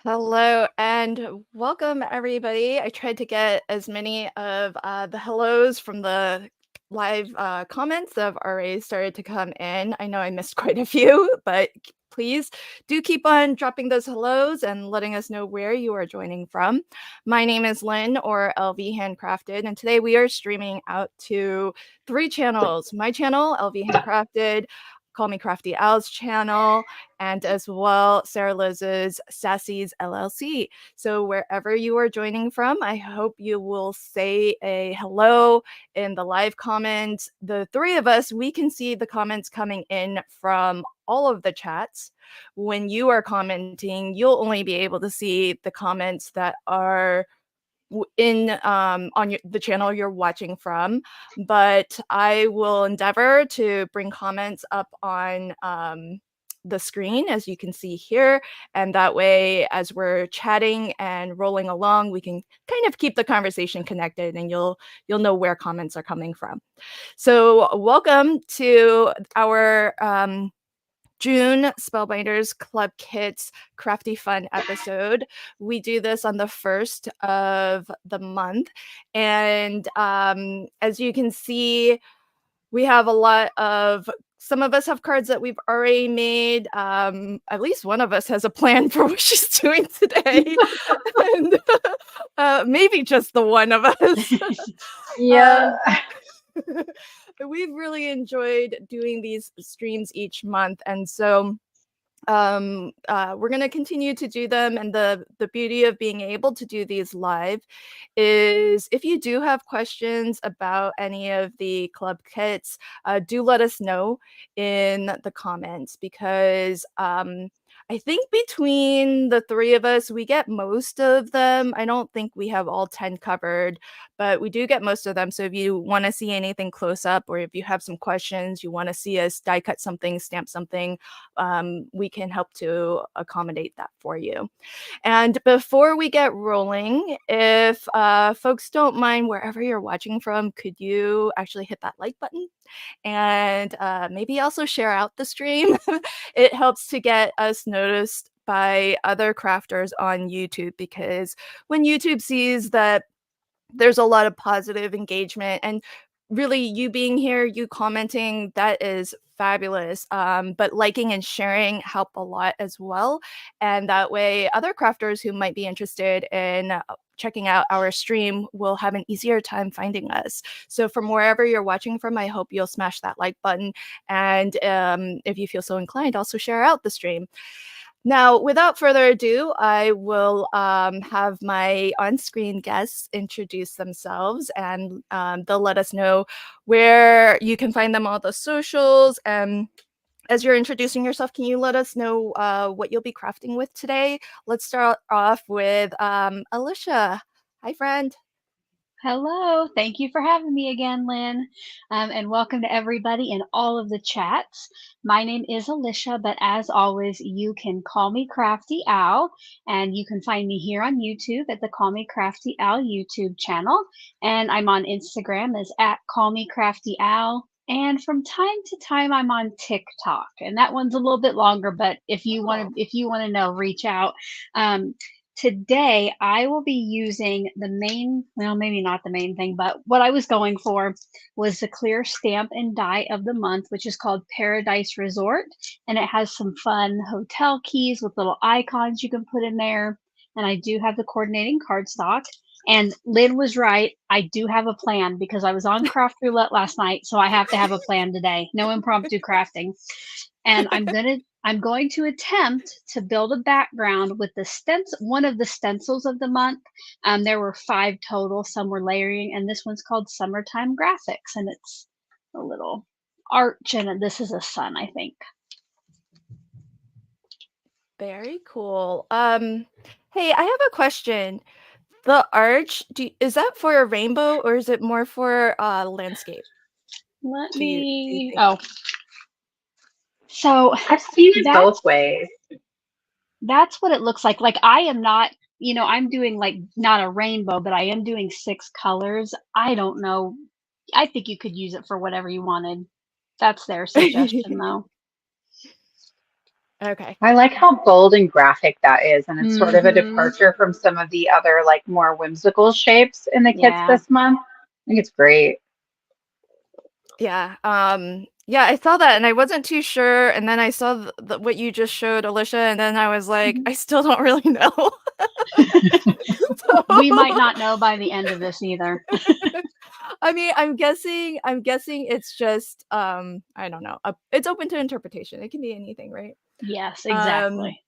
Hello and welcome, everybody. I tried to get as many of the hellos from the live comments that have already started to come in. I know I missed quite a few, but please do keep on dropping those hellos and letting us know where you are joining from. My name is Lynn, or LV Handcrafted, and today we are streaming out to 3 channels. My channel, LV Handcrafted, Call Me Crafty Al's channel, and as well Sara Lihz's Sassy's LLC. So wherever you are joining from, I hope you will say a hello in the live comments. The 3 of us, we can see the comments coming in from all of the chats. When you are commenting, you'll only be able to see the comments that are in on the channel you're watching from, but I will endeavor to bring comments up on the screen, as you can see here, and that way, as we're chatting and rolling along, we can kind of keep the conversation connected, and you'll know where comments are coming from. So welcome to our June Spellbinders Club Kits Crafty Fun episode. We do this on the 1st of the month. And as you can see, we have a lot of, some of us have cards that we've already made. At least one of us has a plan for what she's doing today. And maybe just the one of us. Yeah. We've really enjoyed doing these streams each month, and so we're going to continue to do them. And the beauty of being able to do these live is, if you do have questions about any of the club kits, do let us know in the comments, because I think between the 3 of us, we get most of them. I don't think we have all 10 covered, but we do get most of them. So if you want to see anything close up, or if you have some questions, you want to see us die cut something, stamp something, we can help to accommodate that for you. And before we get rolling, if folks don't mind, wherever you're watching from, could you actually hit that like button? And maybe also share out the stream. It helps to get us noticed by other crafters on YouTube, because when YouTube sees that there's a lot of positive engagement, and really, you being here, you commenting, that is fabulous. But liking and sharing help a lot as well. And that way, other crafters who might be interested in checking out our stream will have an easier time finding us. So from wherever you're watching from, I hope you'll smash that like button. And if you feel so inclined, also share out the stream. Now, without further ado, I will have my on-screen guests introduce themselves, and they'll let us know where you can find them on the socials. And as you're introducing yourself, can you let us know what you'll be crafting with today? Let's start off with Alicia. Hi, friend. Hello. Thank you for having me again, Lynn. And welcome to everybody in all of the chats. My name is Alicia, but as always, you can call me Crafty Al, and you can find me here on YouTube at the Call Me Crafty Al YouTube channel. And I'm on Instagram as at Call Me Crafty Al. And from time to time, I'm on TikTok, and that one's a little bit longer. But if you want to know, reach out. Today, I will be using the main, well, maybe not the main thing, but what I was going for was the clear stamp and die of the month, which is called Paradise Resort. And it has some fun hotel keys with little icons you can put in there. And I do have the coordinating cardstock. And Lynn was right. I do have a plan because I was on Craft Roulette last night. So I have to have a plan today. No impromptu crafting. And I'm going to attempt to build a background with the one of the stencils of the month. There were 5 total. Some were layering, and this one's called Summertime Graphics, and it's a little arch, and this is a sun, I think. Very cool. Hey, I have a question. The arch, is that for a rainbow, or is it more for landscape? Let me. Oh, so I've seen it both ways. That's what it looks like. Like, I am not, I'm doing like not a rainbow, but I am doing 6 colors. I don't know. I think you could use it for whatever you wanted. That's their suggestion, though. Okay. I like how bold and graphic that is, and it's sort of a Mhm. departure from some of the other like more whimsical shapes in the kits Yeah. this month. I think it's great. Yeah. Yeah, I saw that and I wasn't too sure. And then I saw what you just showed, Alicia, and then I was like, I still don't really know. We might So, not know by the end of this either. I mean, I'm guessing it's just I don't know. It's open to interpretation. It can be anything, right? Yes, Um exactly.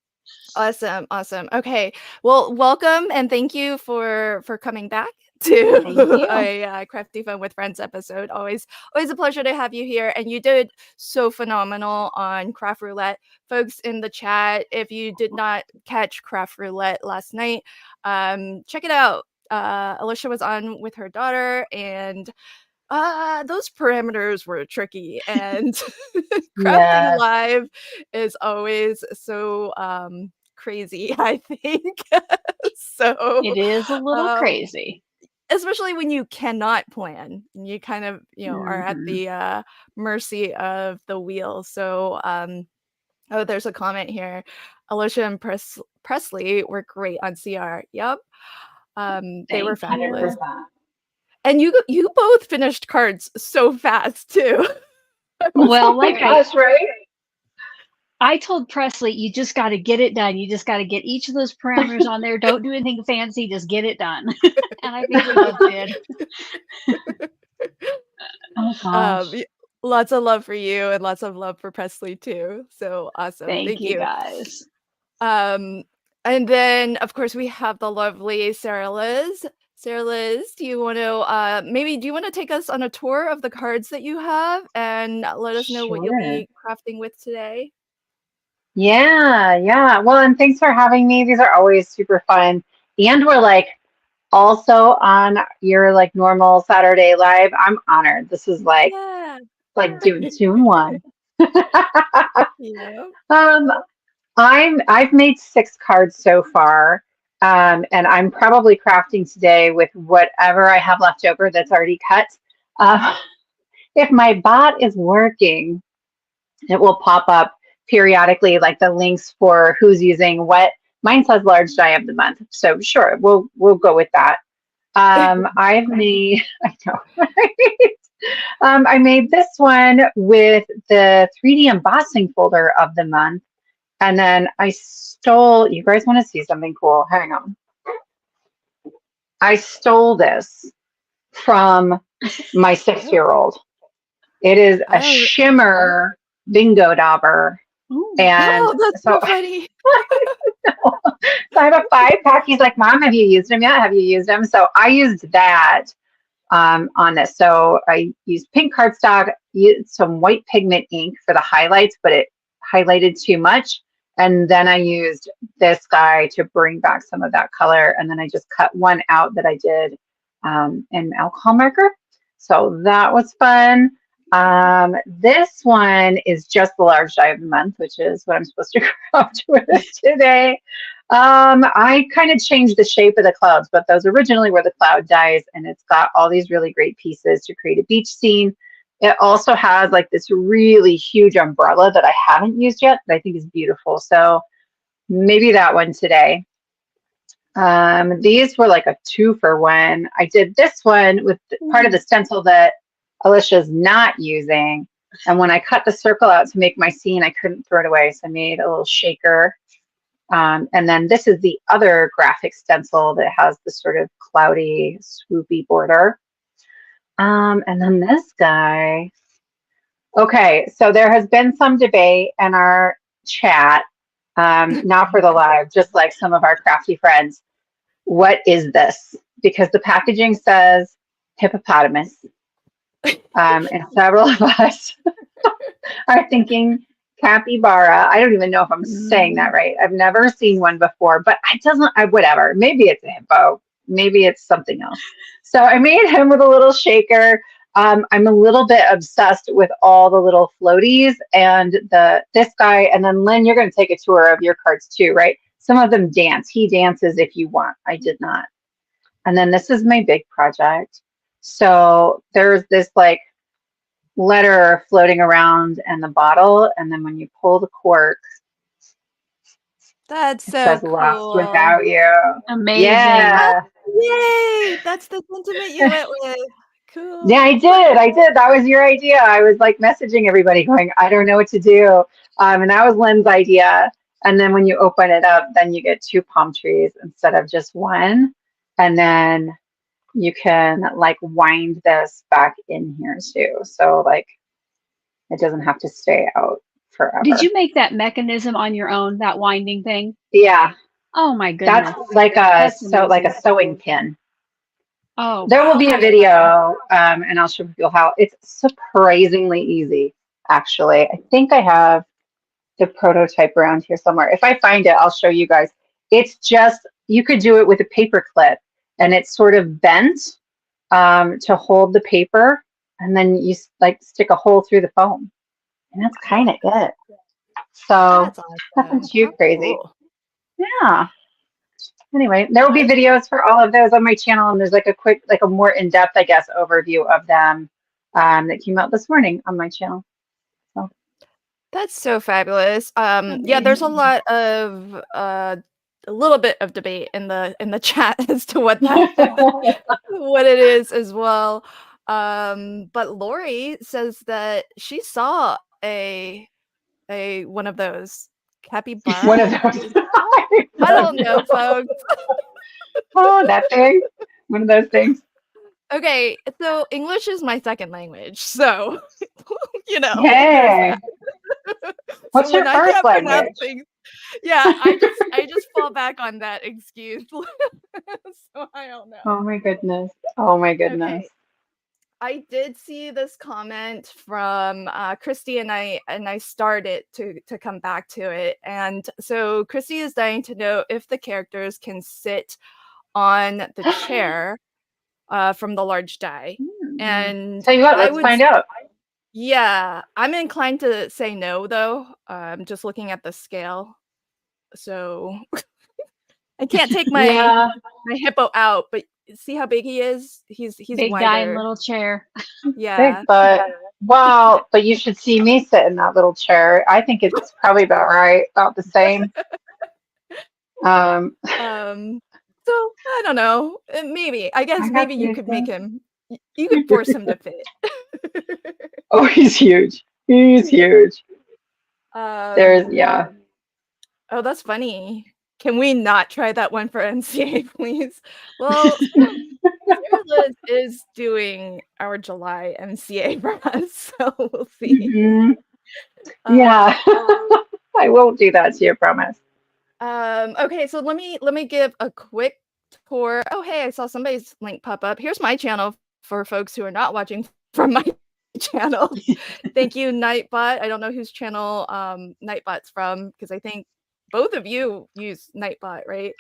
Awesome, awesome. Okay. Well, welcome and thank you for coming back Thank to you. a Crafty Fun with Friends episode. Always a pleasure to have you here. And you did so phenomenal on Craft Roulette. Folks in the chat, if you did not catch Craft Roulette last night, check it out. Alicia was on with her daughter and those parameters were tricky, and crafting Yes. live is always so crazy, I think. So It is a little um crazy. especially when you cannot plan, you kind of are at Mhm. the mercy of the wheel. So oh, there's a comment here. Alicia and Presley were great on CR. Yep. They were Thank you. fabulous. And you both finished cards so fast too. I was Well, Oh my like gosh, right? I told Presley, you just got to get it done. You just got to get each of those parameters on there. Don't do anything fancy. Just get it done. And I think we both did. Oh gosh. y- Lots of love for you and lots of love for Presley too. So awesome. Thank Thank you you. guys. Um, and then of course we have the lovely Sara Lihz. Sara Lihz, do you want to take us on a tour of the cards that you have and let us know what you'll Sure. be crafting with today? Yeah. Well, and thanks for having me. These are always super fun. And we're like also on your like normal Saturday live. I'm honored. This is Yeah. like doing two in one. Yeah. Um, I've made 6 cards so far. And I'm probably crafting today with whatever I have left over that's already cut. Um, if my bot is working, it will pop up periodically, like the links for who's using what. Mine says large die of the month, so sure, we'll go with that. I've made, I know, right? I made this one with the 3D embossing folder of the month, and then I stole. You guys want to see something cool? Hang on. I stole this from my 6-year-old. It is a Oh, shimmer bingo dauber. Ooh. And oh, that's so, so funny. so I have a 5-pack. He's like, Mom, have you used them yet? Have you used them? So I used that on this. So I used pink cardstock, used some white pigment ink for the highlights, but it highlighted too much. And then I used this guy to bring back some of that color. And then I just cut one out that I did in alcohol marker. So that was fun. This one is just the large die of the month, which is what I'm supposed to craft with today. I kind of changed the shape of the clouds, but those originally were the cloud dies, and it's got all these really great pieces to create a beach scene. It also has like this really huge umbrella that I haven't used yet that I think is beautiful. So maybe that one today. These were like a 2-for-1. I did this one with part of the stencil that Alicia's not using. And when I cut the circle out to make my scene, I couldn't throw it away. So I made a little shaker. And then this is the other graphic stencil that has the sort of cloudy, swoopy border. And then this guy. Okay, so there has been some debate in our chat, not for the live, just like some of our crafty friends. What is this? Because the packaging says hippopotamus. And several of us are thinking capybara. I don't even know if I'm saying that right. I've never seen one before, but whatever. Maybe it's a hippo. Maybe it's something else. So I made him with a little shaker. I'm a little bit obsessed with all the little floaties and this guy. And then Lynn, you're going to take a tour of your cards too, right? Some of them dance. He dances if you want. I did not. And then this is my big project. So there's this like letter floating around in the bottle, and then when you pull the cork, That's It so says lost cool. without you. Amazing. Yeah. Yay! That's the sentiment you went with. Cool. Yeah, I did. That was your idea. I was like messaging everybody going, I don't know what to do. And that was Lynn's idea. And then when you open it up, then you get 2 palm trees instead of just one. And then you can like wind this back in here too. So like it doesn't have to stay out forever. Did you make that mechanism on your own, that winding thing? Yeah. Oh my goodness. That's like That's like a amazing. sewing pin. Oh, There will be a video, and I'll show people how. It's surprisingly easy, actually. I think I have the prototype around here somewhere. If I find it, I'll show you guys. It's just, you could do it with a paper clip, and it's sort of bent to hold the paper, and then you like stick a hole through the foam, and that's kind of it. So That's awesome. nothing too How crazy. cool. Yeah. Anyway, there will be videos for all of those on my channel, and there's like a quick, like a more in-depth, I guess, overview of them that came out this morning on my channel. So That's so fabulous. Yeah, there's a lot of a little bit of debate in the chat as to what what it is as well. But Lori says that she saw a one of those capybara. one of those. I don't know, folks. Oh, that thing. One of those things. Okay, so English is my second language, so you know. Hey. What's So your when I first can't pronounce language? things, yeah, I just fall back on that excuse. So I don't know. Oh my goodness. Oh my Okay. goodness. I did see this comment from Christy, and I started to come back to it. And so Christy is dying to know if the characters can sit on the chair from the large die. And Tell you what, let's find out. Yeah, I'm inclined to say no, though. I'm just looking at the scale, so I can't take my hippo out. But see how big he is? He's big wider. guy in little chair. Yeah, Big butt. Well, but you should see me sit in that little chair. I think it's probably about right, about the same. So I don't know. Maybe I guess maybe you could make him. You could force him to fit. Oh, he's huge. He's huge. There's Oh, that's funny. Can we not try that one for NCA, please? Well, Sara Lihz is doing our July MCA for us, so we'll see. Mm-hmm. Yeah, I won't do that to you, I promise. Okay, so let me give a quick tour. Oh, hey, I saw somebody's link pop up. Here's my channel for folks who are not watching from my channel. Thank you, Nightbot. I don't know whose channel Nightbot's from, because I think both of you use Nightbot, right?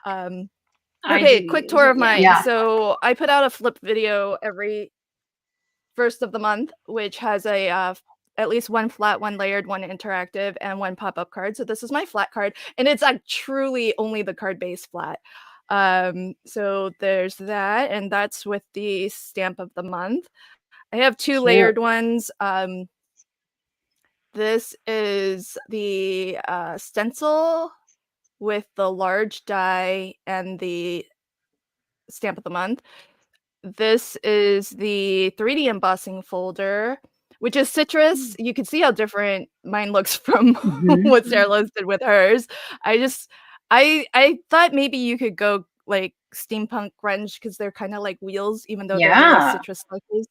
Okay, quick tour of mine. Yeah. So I put out a flip video every first of the month, which has a at least one flat, one layered, one interactive, and one pop-up card. So this is my flat card, and it's truly only the card base flat. So there's that, and that's with the stamp of the month. I have two layered ones. This is the stencil with the large die and the stamp of the month. This is the 3D embossing folder, which is citrus. You can see how different mine looks from what Sara Lihz did with hers. I thought maybe you could go like steampunk grunge because they're kind of like wheels, even though they're little citrus slices.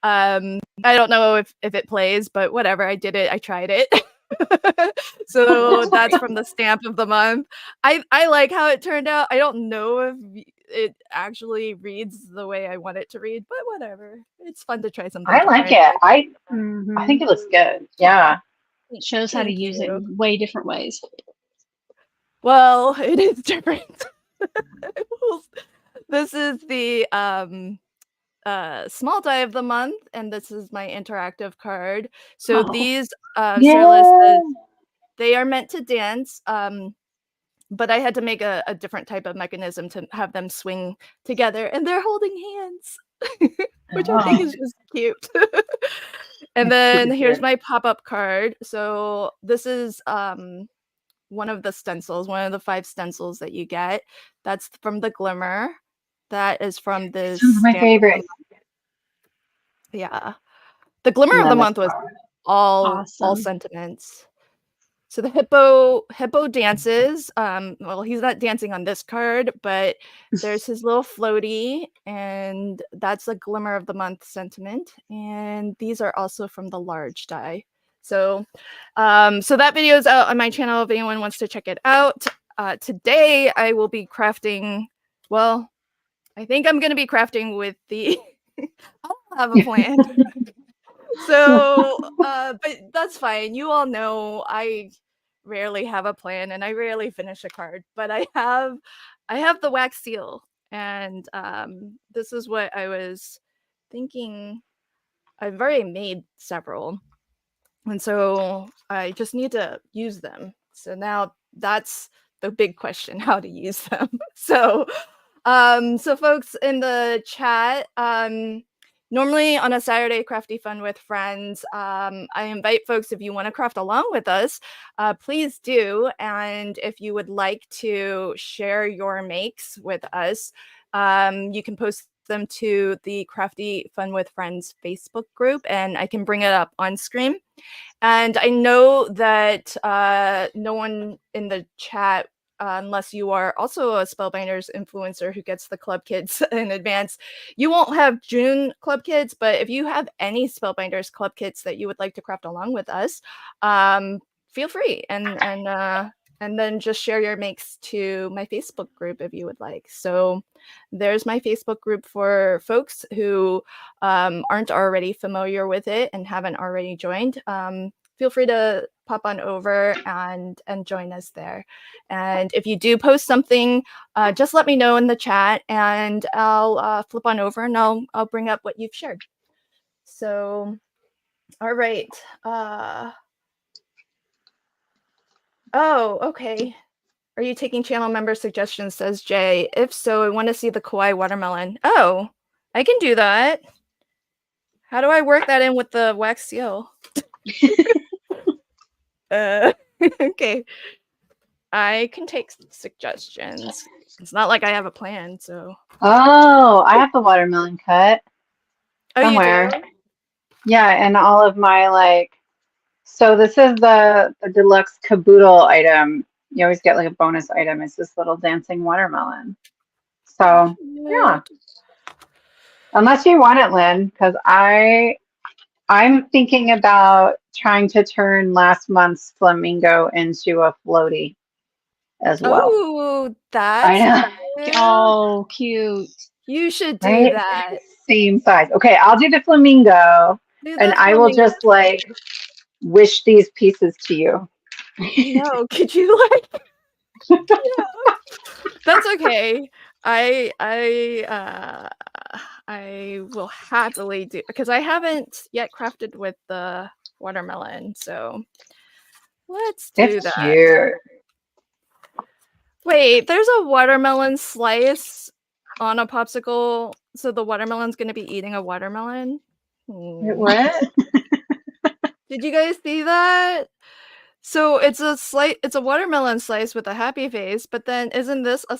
I don't know if it plays, but whatever. I did it. I tried it. So that's from the stamp of the month. I like how it turned out. I don't know if it actually reads the way I want it to read, but whatever. It's fun to try something. I like it. I think it looks good. Yeah. It shows how to use it in way different ways. Well, it is different. This is the small die of the month, and this is my interactive card. So these Sara Lihz says they are meant to dance, but I had to make a different type of mechanism to have them swing together, and they're holding hands, which I think is just cute. And then here's my pop-up card. So this is one of the stencils, one of the 5 stencils that you get. That's from the Glimmer. That is from this Some of my stamp of the favorites. month. Yeah. The Glimmer of the month was all Awesome. sentiments. So the hippo dances. Well, he's not dancing on this card, but there's his little floaty, and that's a Glimmer of the month sentiment. And these are also from the large die. So, so that video is out on my channel if anyone wants to check it out. Today I will be crafting. Well, I think I'm going to be crafting with the. I don't have a plan. So, but that's fine. You all know I rarely have a plan and I rarely finish a card, but I have the wax seal, and this is what I was thinking. I've already made several, and so I just need to use them. So now that's the big question: how to use them. So, so folks in the chat, normally on a Saturday Crafty Fun with friends, I invite folks, if you want to craft along with us, please do. And if you would like to share your makes with us, you can post them to the Crafty Fun with Friends Facebook group, and I can bring it up on screen. And I know that no one in the chat, unless you are also a Spellbinders influencer who gets the club kits in advance, you won't have June club kits. But if you have any Spellbinders club kits that you would like to craft along with us, feel free, and then just share your makes to my Facebook group if you would like. So there's my Facebook group for folks who aren't already familiar with it and haven't already joined. Feel free to pop on over and join us there. And if you do post something, just let me know in the chat, and I'll flip on over and I'll bring up what you've shared. So, all right. Oh, okay. Are you taking channel member suggestions, says Jay? If so, I want to see the kawaii watermelon. Oh, I can do that. How do I work that in with the wax seal? Okay. I can take suggestions. It's not like I have a plan, so. Oh, I have the watermelon cut somewhere. You do? Yeah, and all of my so this is the deluxe caboodle item. You always get like a bonus item. It's this little dancing watermelon. So yeah, unless you want it, Lynn, because I'm thinking about trying to turn last month's flamingo into a floaty as well. Oh, I know. Oh, cute. You should do Right? that. Same size. Okay, I'll do the flamingo, and I will just wish these pieces to you. No, could you yeah. That's okay. I will happily do, because I haven't yet crafted with the watermelon, so let's do that. Cute. Wait, there's a watermelon slice on a popsicle, so the watermelon's gonna be eating a watermelon. Wait, what? Did you guys see that? So it's a watermelon slice with a happy face, but then isn't this a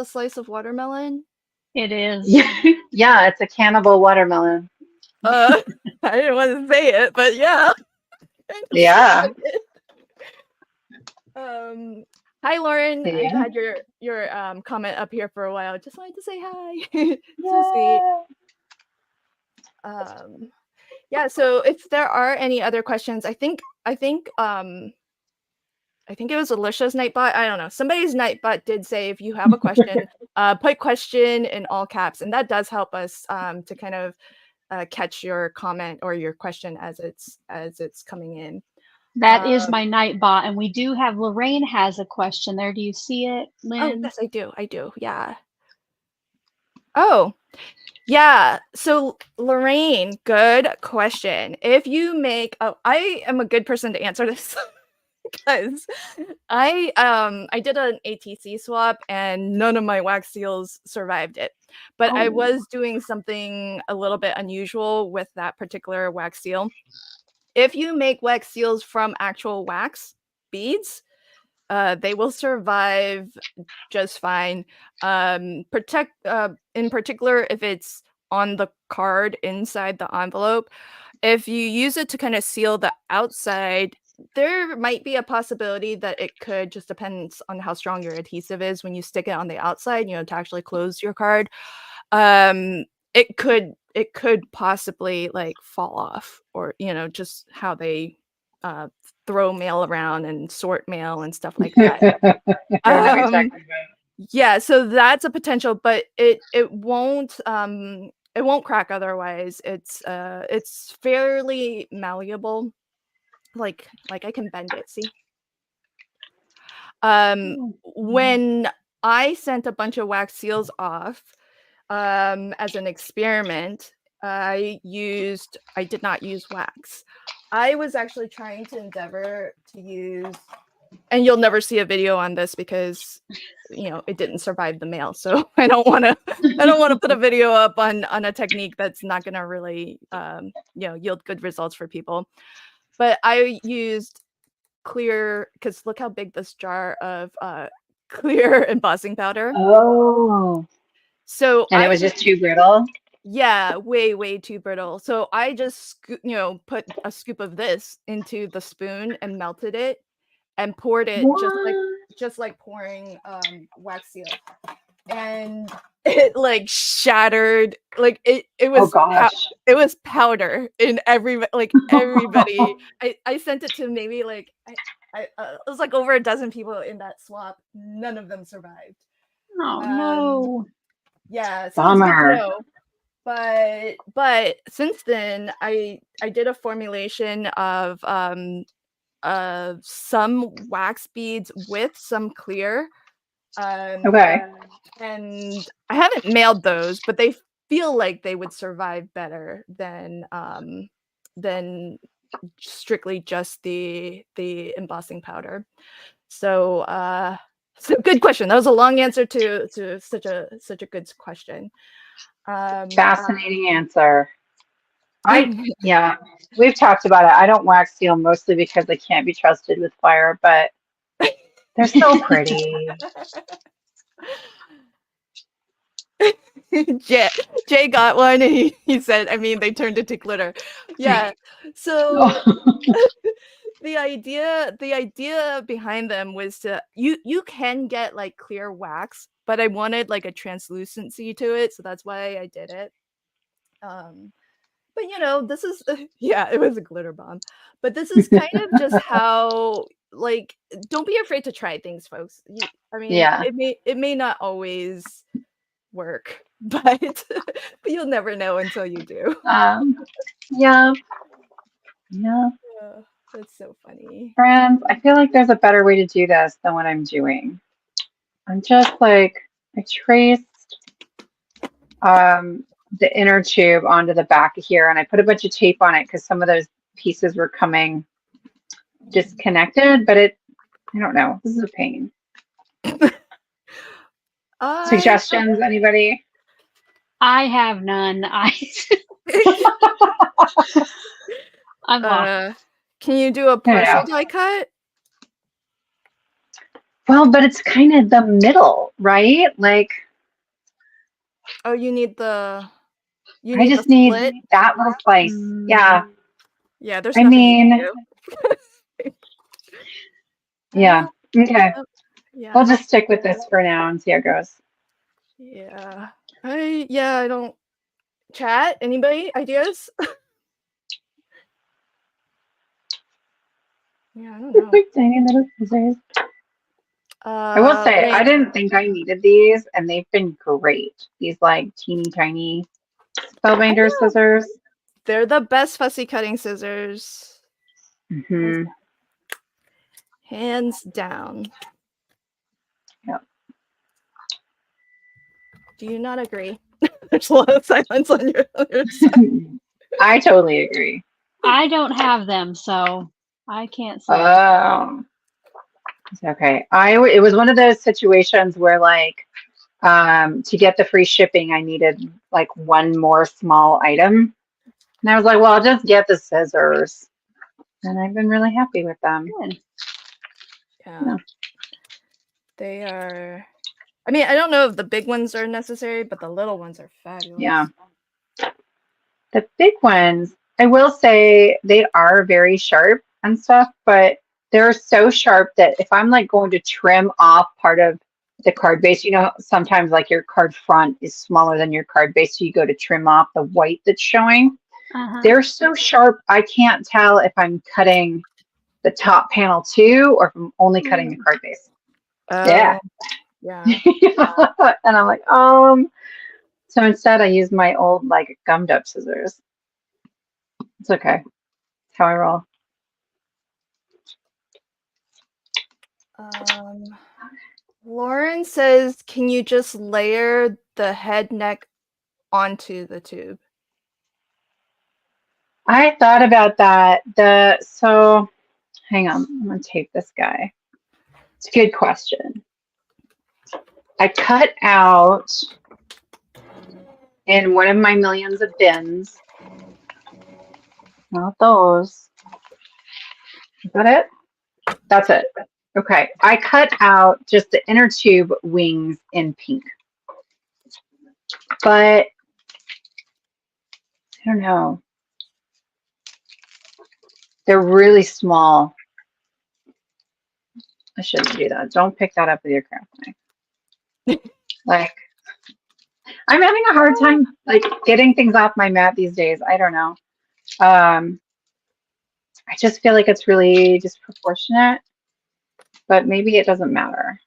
slice of watermelon? It is. Yeah, it's a cannibal watermelon. I didn't want to say it, but yeah. Yeah. Hi, Lauren. Yeah. I've had your comment up here for a while. Just wanted to say hi. So sweet. Yeah. So if there are any other questions, I think it was Alicia's Nightbot. I don't know. Somebody's Nightbot did say if you have a question, put question in all caps, and that does help us to kind of catch your comment or your question as it's coming in. That is my Nightbot, and we do have Lorraine has a question there. Do you see it, Lynn? Oh, yes, I do. Yeah. Oh, yeah. So Lorraine, good question. If you make, I am a good person to answer this. Because I did an ATC swap and none of my wax seals survived it. But I was doing something a little bit unusual with that particular wax seal. If you make wax seals from actual wax beads, they will survive just fine. In particular, if it's on the card inside the envelope, if you use it to kind of seal the outside, there might be a possibility that it could, just depends on how strong your adhesive is when you stick it on the outside, to actually close your card. It could possibly like fall off, or just how they throw mail around and sort mail and stuff like that. Yeah, so that's a potential, but it won't crack otherwise. It's fairly malleable. Like I can bend it, see? When I sent a bunch of wax seals off as an experiment, I did not use wax. I was actually trying to endeavor to use, and you'll never see a video on this because it didn't survive the mail, so I don't want to put a video up on a technique that's not going to really yield good results for people. But I used clear, because look how big this jar of clear embossing powder. Oh. So it was just too brittle? Yeah, way too brittle. So I just put a scoop of this into the spoon and melted it and poured it just like pouring wax seal. And it like shattered, like it was it was powder in everybody. I sent it to maybe like it was like over a dozen people in that swap. None of them survived. Oh no. Yeah, so bummer. But since then I did a formulation of some wax beads with some clear. Okay. And I haven't mailed those, but they feel like they would survive better than strictly just the embossing powder. So good question. That was a long answer to such a good question. Fascinating answer. Yeah, we've talked about it. I don't wax seal mostly because they can't be trusted with fire, but they're so pretty. Jay got one and he said, they turned into glitter. Yeah. So the idea behind them was to you can get like clear wax, but I wanted like a translucency to it, so that's why I did it. But this is it was a glitter bomb. But this is kind of just how, like, don't be afraid to try things, folks. It may not always work, but you'll never know until you do. Yeah. That's so funny. Friends, I feel like there's a better way to do this than what I'm doing. I'm just like, I traced the inner tube onto the back of here, and I put a bunch of tape on it because some of those pieces were coming disconnected, but I don't know. This is a pain. Suggestions, anybody? I have none. I'm lost. Can you do a partial die cut? Well, but it's kind of the middle, right? Like, oh, you need the. I just need that little slice. Yeah. Yeah, there's nothing you can do. Yeah. Okay. Yeah. We'll just stick with this for now and see how it goes. Yeah. I don't. Chat? Anybody? Ideas? Yeah, I don't know. Tiny little scissors. I will say, I didn't think I needed these, and they've been great. These like teeny tiny Spellbinders scissors. They're the best fussy cutting scissors. Mm-hmm. Hands down. Yep. Do you not agree? There's a lot of silence on your side. I totally agree. I don't have them, so I can't say. Oh. Okay. It was one of those situations where, like, to get the free shipping, I needed like one more small item. And I was like, well, I'll just get the scissors. And I've been really happy with them. Yeah. They are. I mean, I don't know if the big ones are necessary, but the little ones are fabulous. Yeah. The big ones, I will say they are very sharp and stuff, but they're so sharp that if I'm like going to trim off part of the card base, you know, sometimes like your card front is smaller than your card base, so you go to trim off the white that's showing. They're so sharp, I can't tell if I'm cutting the top panel too, or if I'm only cutting the card base. Yeah. And I'm like, so instead I use my old like gummed up scissors. It's okay. That's how I roll. Lauren says, can you just layer the head neck onto the tube? I thought about that. So hang on, I'm gonna tape this guy. It's a good question. I cut out in one of my millions of bins. Not those. Is that it? That's it. Okay. I cut out just the inner tube wings in pink. But I don't know. They're really small. I shouldn't do that. Don't pick that up with your craft knife. Like, I'm having a hard time like getting things off my mat these days. I don't know. I just feel like it's really disproportionate, but maybe it doesn't matter.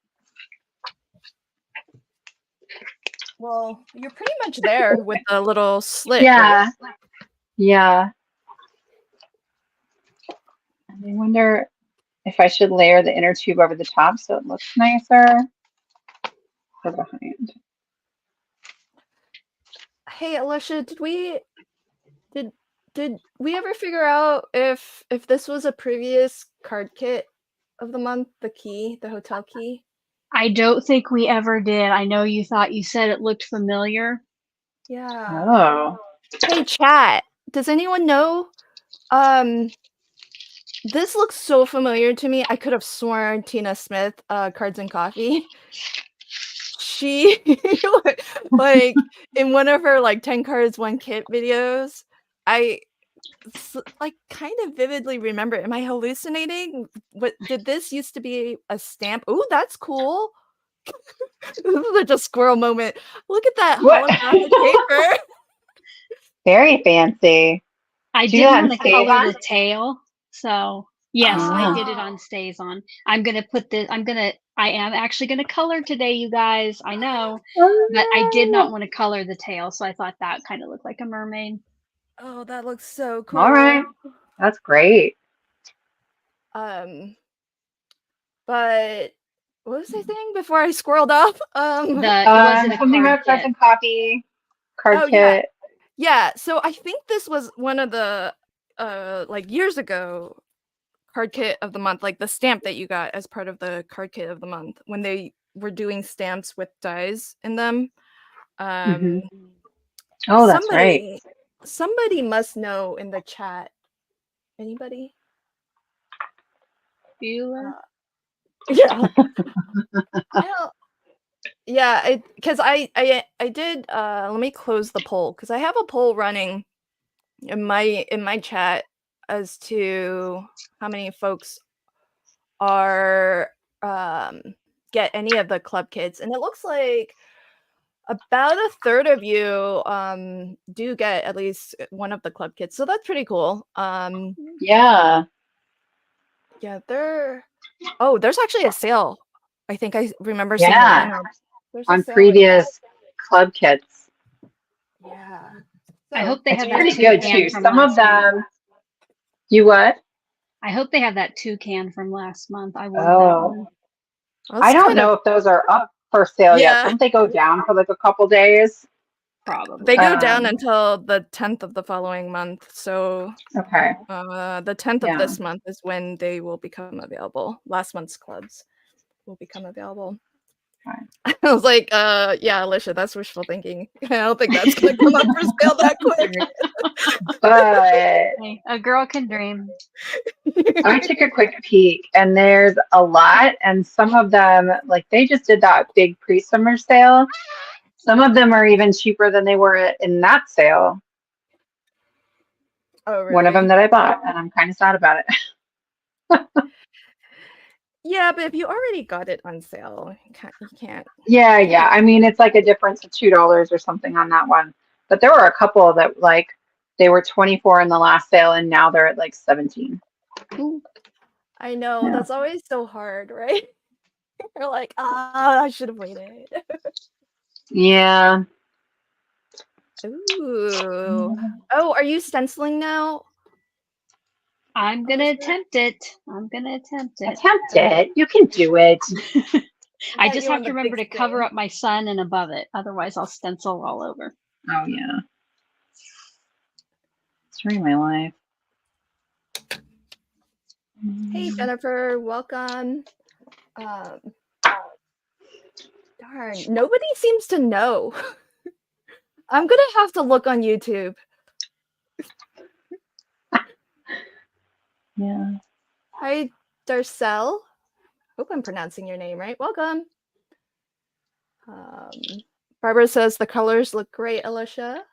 Well, you're pretty much there with the little slit. Yeah. Right? Yeah. I wonder if I should layer the inner tube over the top so it looks nicer or behind. Hey, Alicia, did we ever figure out if this was a previous card kit of the month, the hotel key? I don't think we ever did. I know you said it looked familiar. Yeah. Oh. Hey, chat. Does anyone know? This looks so familiar to me. I could have sworn Tina Smith, Cards and Coffee. She like in one of her like 10 cards, 1 kit videos. I like kind of vividly remember. Am I hallucinating? What did this used to be a stamp? Oh, that's cool. This is such a squirrel moment. Look at that holographic paper. Very fancy. I did want to color the tail, so yes, I did it on Stays On. I am actually gonna color today, you guys. I know, but I did not want to color the tail, so I thought that kind of looked like a mermaid. Oh, that looks so cool. All right, that's great. But what was I saying before I squirreled off? Something about Cards and Coffee card kit. Yeah, so I think this was one of the like years ago card kit of the month, like the stamp that you got as part of the card kit of the month when they were doing stamps with dies in them. Oh, that's right. Somebody must know in the chat. Anybody? Bueller? Yeah. Yeah, because I did let me close the poll because I have a poll running in my chat as to how many folks are get any of the club kits, and it looks like about a third of you do get at least one of the club kits, so that's pretty cool. Yeah, there's actually a sale. I think I remember seeing on previous club kits. Yeah, I hope they have that pretty good too. Some of them. You what? I hope they have that toucan from last month. I want that one. I don't know if those are up for sale yet. Don't they go down for like a couple days? Probably. They go down until the 10th of the following month. So okay. The 10th of this month is when they will become available. Last month's clubs will become available. I was like, yeah, Alicia, that's wishful thinking. I don't think that's gonna come up for sale that quick. But Hey, a girl can dream. I took a quick peek, and there's a lot, and some of them, like they just did that big pre-summer sale. Some of them are even cheaper than they were in that sale. Oh, really? One of them that I bought, and I'm kind of sad about it. Yeah, but if you already got it on sale, you can't. Yeah. I mean, it's like a difference of $2 or something on that one. But there were a couple that like they were 24 in the last sale, and now they're at like 17. I know, Yeah. that's always so hard, right? You're like, I should have waited. Yeah. Ooh. Oh, are you stenciling now? I'm gonna attempt it. Attempt it. You can do it. I bet just you have on to the remember to big cover screen. up my sun and above it. Otherwise, I'll stencil all over. Oh, yeah. Story of my life. Hey, Jennifer, welcome. Darn, nobody seems to know. I'm gonna have to look on YouTube. Yeah. Hi, Darcel. Hope I'm pronouncing your name right. Welcome. Barbara says the colors look great, Alicia.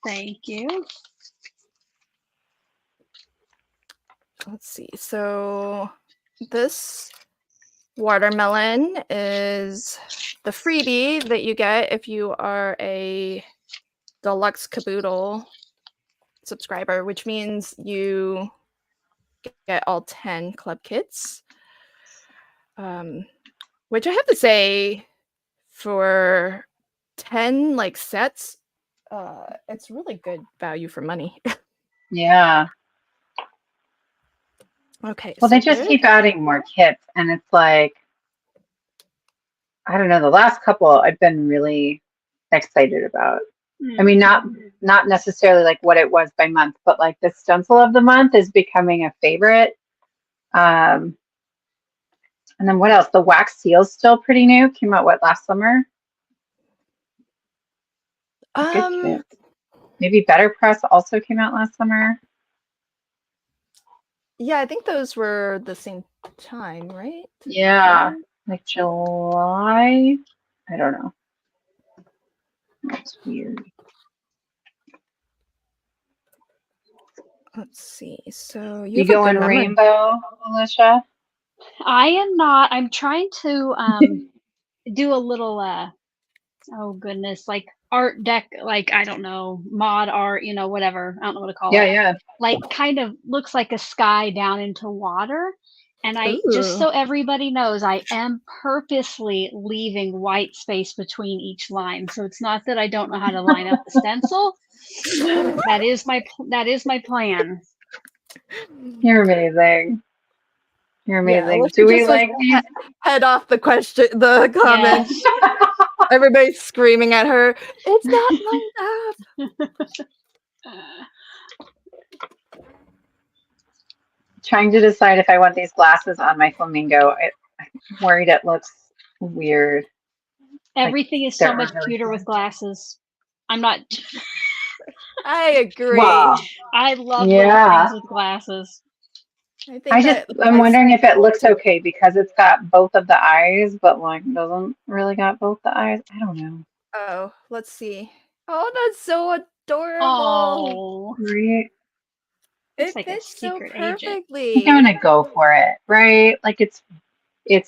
Thank you. Let's see. So this watermelon is the freebie that you get if you are a deluxe caboodle subscriber, which means you get all 10 club kits. Which I have to say, for 10 like sets, it's really good value for money. Yeah. Okay. Well, so they just keep adding more kits, and it's like, I don't know, the last couple I've been really excited about. I mean, not necessarily like what it was by month, but like the stencil of the month is becoming a favorite. And then what else? The wax seal's still pretty new. Came out last summer? Good kit. Maybe Better Press also came out last summer. Yeah, I think those were the same time, right? Yeah, like July. I don't know. That's weird. Let's see. So You going rainbow, Alicia? I am not. I'm trying to do a little oh goodness, like art deck, like I don't know, mod art, whatever. I don't know what to call it. Yeah. Like kind of looks like a sky down into water. And just so everybody knows, I am purposely leaving white space between each line. So it's not that I don't know how to line up the stencil. That is my plan. You're amazing. You're amazing. Yeah, do we like these? Head off the comments. Yeah. Everybody's screaming at her. It's not lined up. Trying to decide if I want these glasses on my flamingo. I'm worried it looks weird. Everything is so much cuter with glasses. I'm not. I agree. Wow. I love things with glasses. I'm wondering if it looks okay because it's got both of the eyes, but like doesn't really got both the eyes. I don't know. Oh, let's see. Oh, that's so adorable. Oh, right. It fits so perfectly. I think I'm gonna go for it, right? Like it's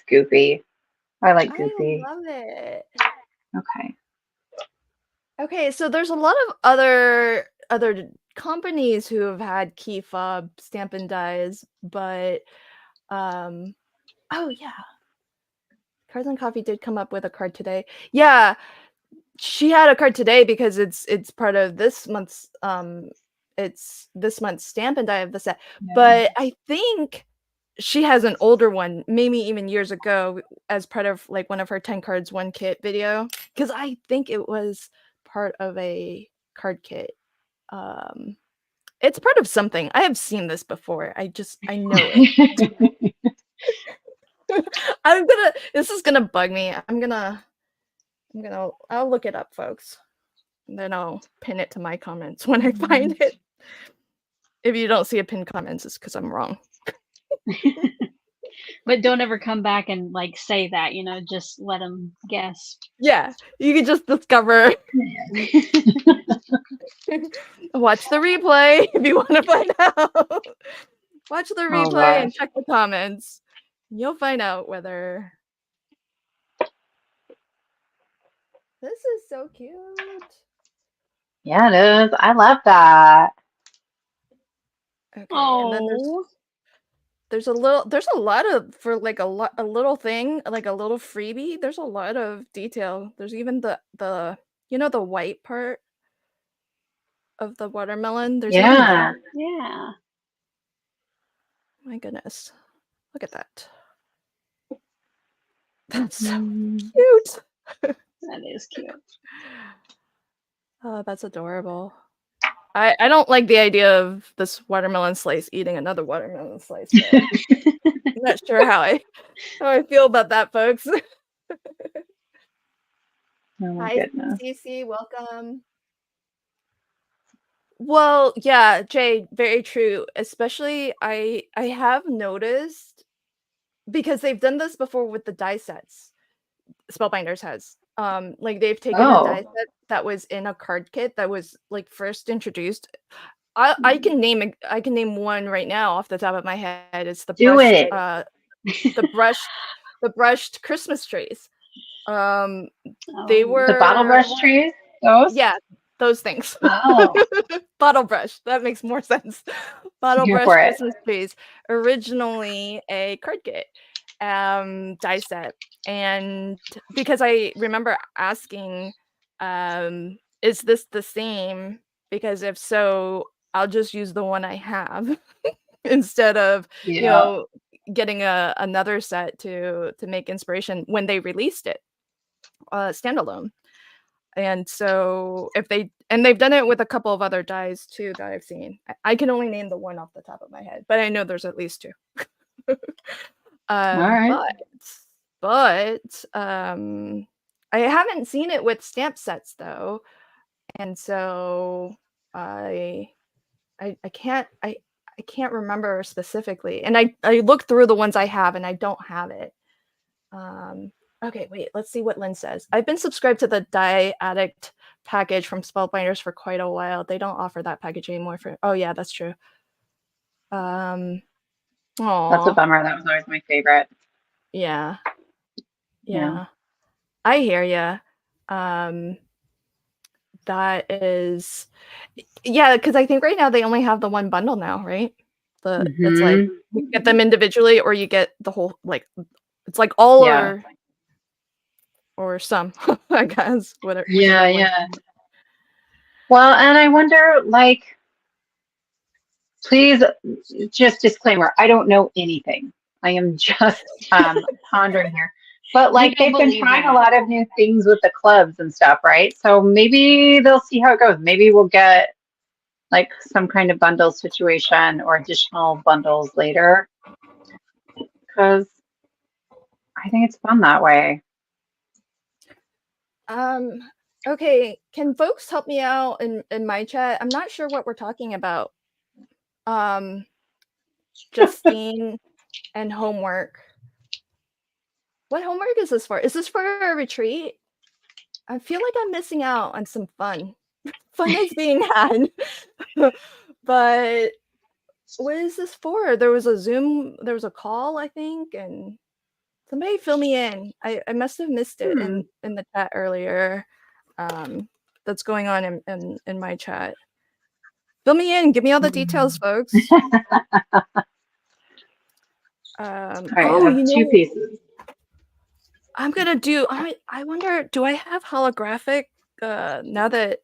goofy. I like goofy. I love it. Okay, so there's a lot of other companies who have had key fob Stampin' Dies, but oh yeah, Cards and Coffee did come up with a card today. Yeah, she had a card today because it's part of this month's it's this month's Stampin' Die of the set. Yeah. But I think she has an older one, maybe even years ago, as part of like one of her 10 cards 1 kit video, because I think it was part of a card kit. It's part of something. I have seen this before. I know it. This is gonna bug me. I'll look it up, folks. And then I'll pin it to my comments when I find it. If you don't see a pinned comments, it's because I'm wrong. But don't ever come back and like say that, you know, just let them guess. Yeah, you can just discover. Watch the replay if you want to find out. Watch the replay and check the comments. You'll find out whether. This is so cute. Yeah, it is. I love that. Okay, and then there's a lot of, for like a little thing, like a little freebie, there's a lot of detail. There's even the you know, the white part of the watermelon. There's even that. Yeah. My goodness. Look at that. That's so cute. That is cute. Oh, that's adorable. I don't like the idea of this watermelon slice eating another watermelon slice. I'm not sure how I feel about that, folks. Oh my Hi, goodness. Cece, welcome. Well, yeah, Jay, very true. Especially, I have noticed, because they've done this before with the die sets. Spellbinders has. Like they've taken a die set that was in a card kit that was like first introduced. I can name one right now off the top of my head. It's the brushed Christmas trees. They were the bottle brush trees. Those? Yeah, those things. Oh. Bottle brush. That makes more sense. Bottle Here brush for it. Christmas trees. Originally a card kit die set. And because I remember asking, is this the same? Because if so, I'll just use the one I have instead of you know, getting another set to make inspiration when they released it standalone. And so they've done it with a couple of other dies too that I've seen. I can only name the one off the top of my head, but I know there's at least two. All right. But I haven't seen it with stamp sets though, and so I can't remember specifically. And I looked through the ones I have, and I don't have it. Okay, wait, let's see what Lynn says. I've been subscribed to the Die Addict package from Spellbinders for quite a while. They don't offer that package anymore for. Oh yeah, that's true. That's a bummer. That was always my favorite. Yeah. I hear ya. That is, yeah, because I think right now they only have the one bundle now, right? It's like you get them individually, or you get the whole, like it's like all or some, I guess. Whatever. Yeah. Well, and I wonder, like, please, just disclaimer, I don't know anything. I am just pondering here. But like they've been trying a lot of new things with the clubs and stuff, right? So maybe they'll see how it goes. Maybe we'll get like some kind of bundle situation or additional bundles later, because I think it's fun that way. Okay, can folks help me out in my chat? I'm not sure what we're talking about. Justine and homework. What homework is this for? Is this for a retreat? I feel like I'm missing out on some fun. Fun is being had. But what is this for? There was a call, I think, and somebody fill me in. I must have missed it in the chat earlier. That's going on in my chat. Fill me in. Give me all the details, folks. All right, two pieces. I'm gonna do. I wonder. Do I have holographic? Now that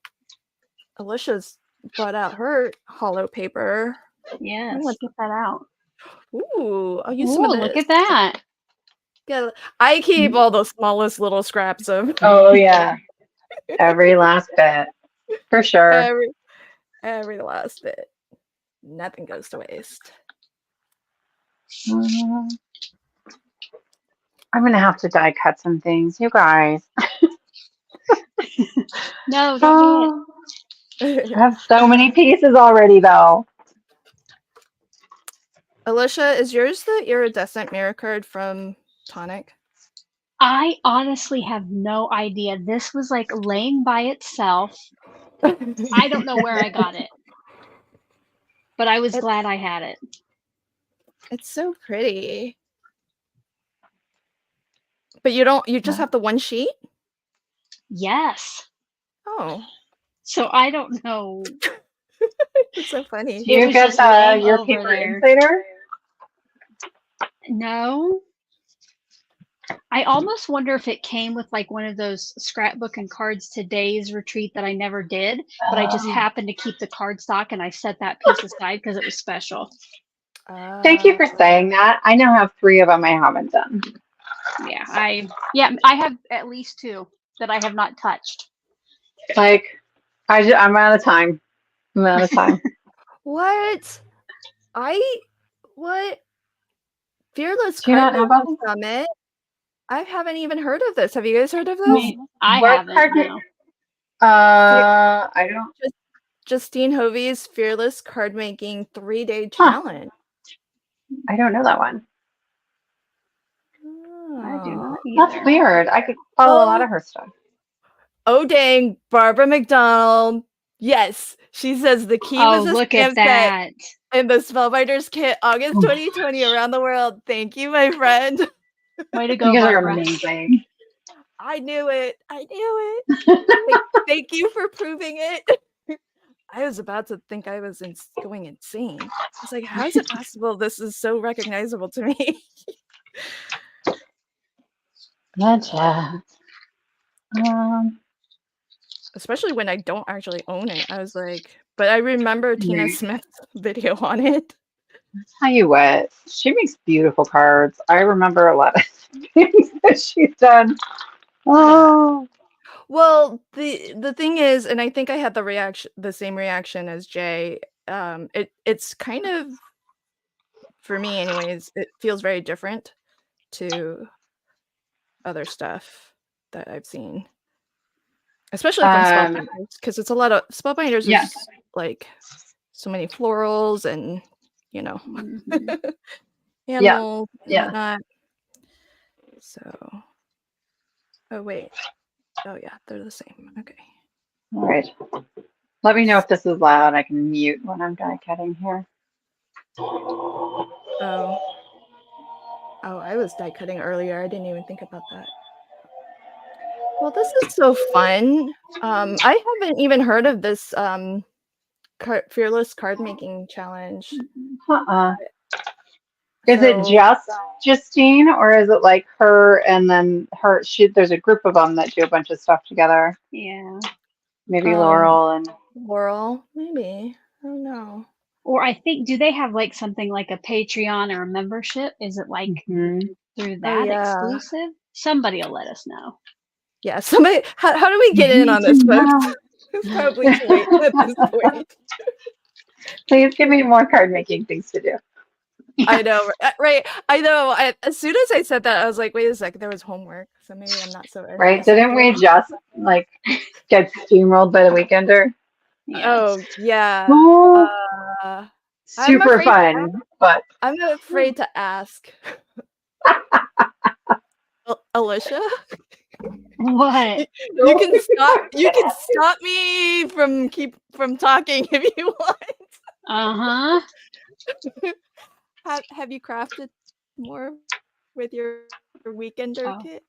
Alicia's brought out her holo paper. Yes, let's get that out. Ooh, I'll use some of this. Look at that. Yeah, I keep all the smallest little scraps of. Oh yeah, every last bit, for sure. Every last bit. Nothing goes to waste. I'm gonna have to die cut some things, you guys. No, don't do it. I have so many pieces already, though. Alicia, is yours the iridescent mirror card from Tonic? I honestly have no idea. This was like laying by itself. I don't know where I got it, but I was glad I had it. It's so pretty. But you just have the one sheet? Yes. Oh. So I don't know. It's so funny. Do you was get just laying your over paper there. insider? No. I almost wonder if it came with like one of those scrapbook and cards today's retreat that I never did, but I just happened to keep the cardstock and I set that piece aside because it was special. Thank you for saying that. I now have 3 of them I haven't done. Yeah, I have at least 2 that I have not touched. Like, I'm out of time. I'm out of time. What? Fearless Do you not Card know about Summit? I haven't even heard of this. Have you guys heard of this? I What haven't. card No. I don't. Justine Hovey's Fearless Card Making 3-day challenge. I don't know that one. I do not That's either. weird. I could follow a lot of her stuff. Oh dang, Barbara McDonald. Yes, she says the key was a look stamp at that. set in the Spellbinders kit, August 2020, around the world. Thank you, my friend. Way to go, You guys are Barbara. amazing. I knew it. Thank you for proving it. I was about to think I was going insane. I was like, how is it possible this is so recognizable to me? Gotcha. Especially when I don't actually own it. I was like, but I remember Tina Right. Smith's video on it. Tell you what, she makes beautiful cards. I remember a lot of things that she's done. Oh, Well, the thing is, and I think I had the same reaction as Jay. It's kind of, for me anyways, it feels very different to other stuff that I've seen. Especially from Spellbinders, because it's a lot of Spellbinders is like so many florals and animals and whatnot. So, oh wait, oh yeah, they're the same. Okay. all right. Let me know if this is loud. I can mute when I'm die cutting here. Oh, I was die cutting earlier. I didn't even think about that. Well, this is so fun. I haven't even heard of this Fearless Card Making Challenge. Is it just Justine, or is it like her and then her? There's a group of them that do a bunch of stuff together. Yeah. Maybe Laurel and Laurel, maybe. I don't know. Or I think, do they have like something like a Patreon or a membership? Is it like through that exclusive? Somebody will let us know. Yeah, somebody. How do we get in on this, folks? It's probably too late at this point. Please give me more card making things to do. I know, right? I know. As soon as I said that, I was like, wait a second, there was homework, so maybe I'm not so right. Didn't we just like get steamrolled by the Weekender? Yes. Oh yeah. Super fun, but I'm afraid to ask. Alicia, what? You can stop me from talking if you want. Have you crafted more with your Weekender kit?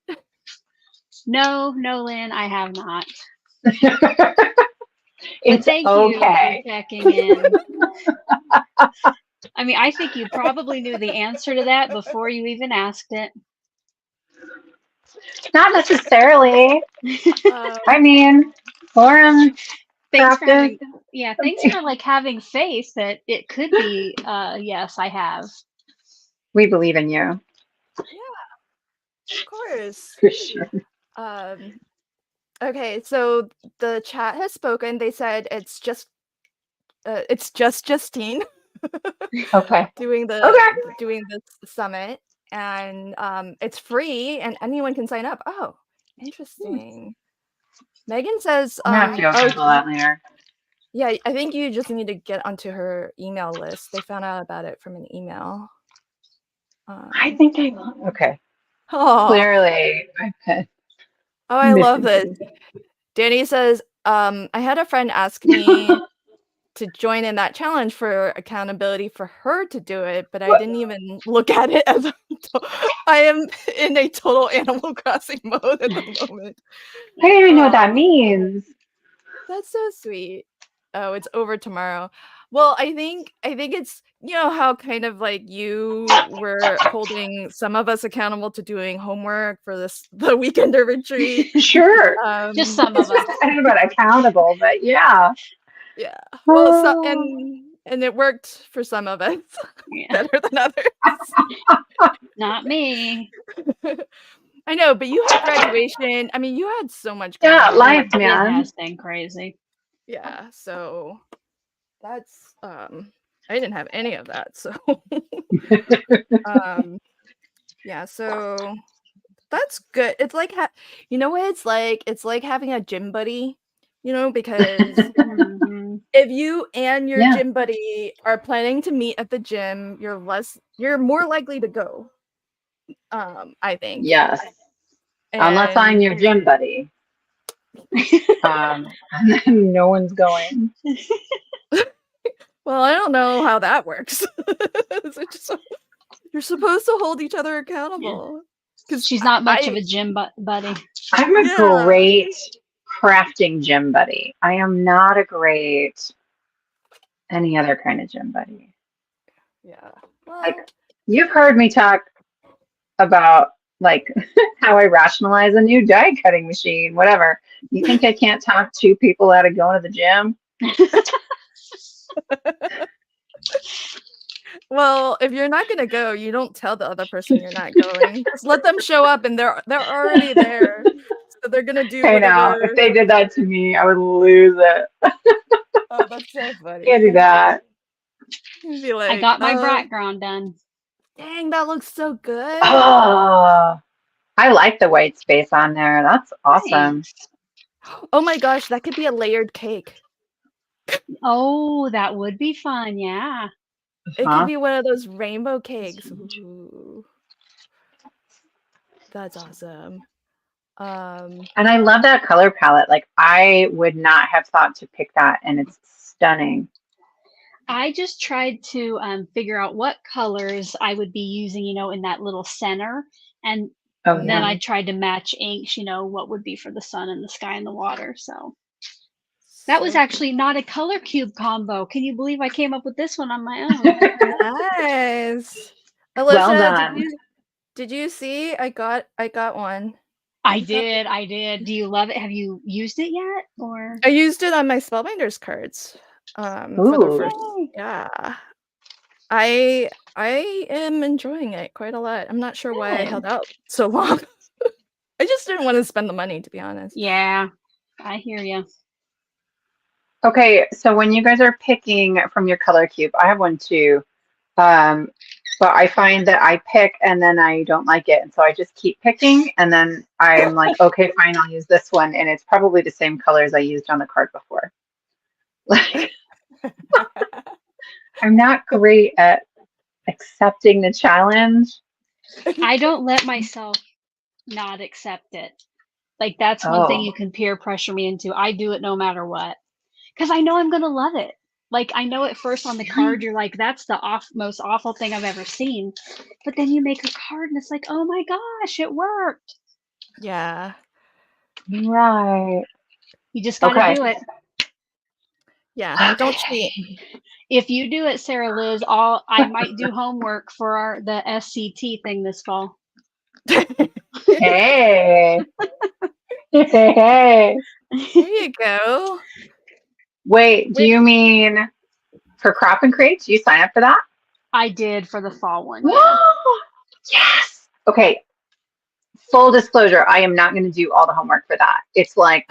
No, Lynn, I have not. It's thank you for checking in. I mean, I think you probably knew the answer to that before you even asked it. Not necessarily. I mean, Lauren, thanks for like having faith that it could be. Yes, I have. We believe in you. Yeah, of course. For sure. Okay, so the chat has spoken. They said it's just Justine. Okay. doing this summit, and it's free, and anyone can sign up. Oh, interesting. Megan says, I'm gonna have to go handle that later. yeah, I think you just need to get onto her email list. They found out about it from an email. I think I will. Okay. Oh, Clearly, I've been I love missing this. Danny says, I had a friend ask me to join in that challenge for accountability for her to do it, but I didn't even look at it as I am in a total Animal Crossing mode at the moment. I don't even know what that means. That's so sweet. Oh, it's over tomorrow. Well, I think it's, you know, how kind of like you were holding some of us accountable to doing homework for the weekender retreat. Sure. Just some of us. I don't know about accountable, but yeah. Yeah. Well, so, and it worked for some of us Yeah. better than others. Not me. I know, but you had graduation. I mean, you had so much going Yeah, on. life, It man. has been crazy. Yeah, so that's I didn't have any of that, so yeah, so that's good. It's like you know what it's like? It's like having a gym buddy, you know, because if you and your Yeah. gym buddy are planning to meet at the gym, you're more likely to go. I think. Yes. Unless I'm your gym buddy. And then no one's going. Well, I don't know how that works. You're supposed to hold each other accountable. Because She's not much of a gym buddy. I'm a great crafting gym buddy. I am not a great any other kind of gym buddy. Yeah. Well, Like, you've heard me talk about like how I rationalize a new die cutting machine, whatever. You think I can't talk two people out of going to the gym? well, if you're not gonna go, you don't tell the other person you're not going. Just let them show up, and they're already there, so they're gonna do. I know. If they did that to me, I would lose it. Oh, that's so funny. Can't do that. You'd be like, I got my background done. Dang, that looks so good. Oh, I like the white space on there. That's awesome. Oh my gosh, that could be a layered cake. Oh, that would be fun. Yeah. It could be one of those rainbow cakes. Ooh. That's awesome. And I love that color palette. Like, I would not have thought to pick that, and it's stunning. I just tried to figure out what colors I would be using, you know, in that little center. And then I tried to match inks, you know, what would be for the sun and the sky and the water. So that was actually not a color cube combo. Can you believe I came up with this one on my own? Nice. Alicia, Well done. Did you see? I got one. I did. Do you love it? Have you used it yet? Or I used it on my Spellbinders cards. For the first, yeah. I am enjoying it quite a lot. I'm not sure why I held out so long. I just didn't want to spend the money, to be honest. Yeah, I hear you. Okay, so when you guys are picking from your color cube, I have one too. But I find that I pick and then I don't like it. And so I just keep picking and then I'm like, okay, fine, I'll use this one. And it's probably the same colors I used on the card before. Like, I'm not great at accepting the challenge. I don't let myself not accept it. Like, that's one thing you can peer pressure me into. I do it no matter what. Because I know I'm going to love it. Like, I know at first on the card, you're like, that's the most awful thing I've ever seen. But then you make a card and it's like, oh my gosh, it worked. Yeah. Right. You just got to do it. Yeah. Don't cheat. If you do it, Sara Lihz, I might do homework for the SCT thing this fall. Hey. Hey. There you go. Wait, do you mean for Crop and Create? Do you sign up for that? I did for the fall one. Yes. Okay. Full disclosure, I am not going to do all the homework for that. It's like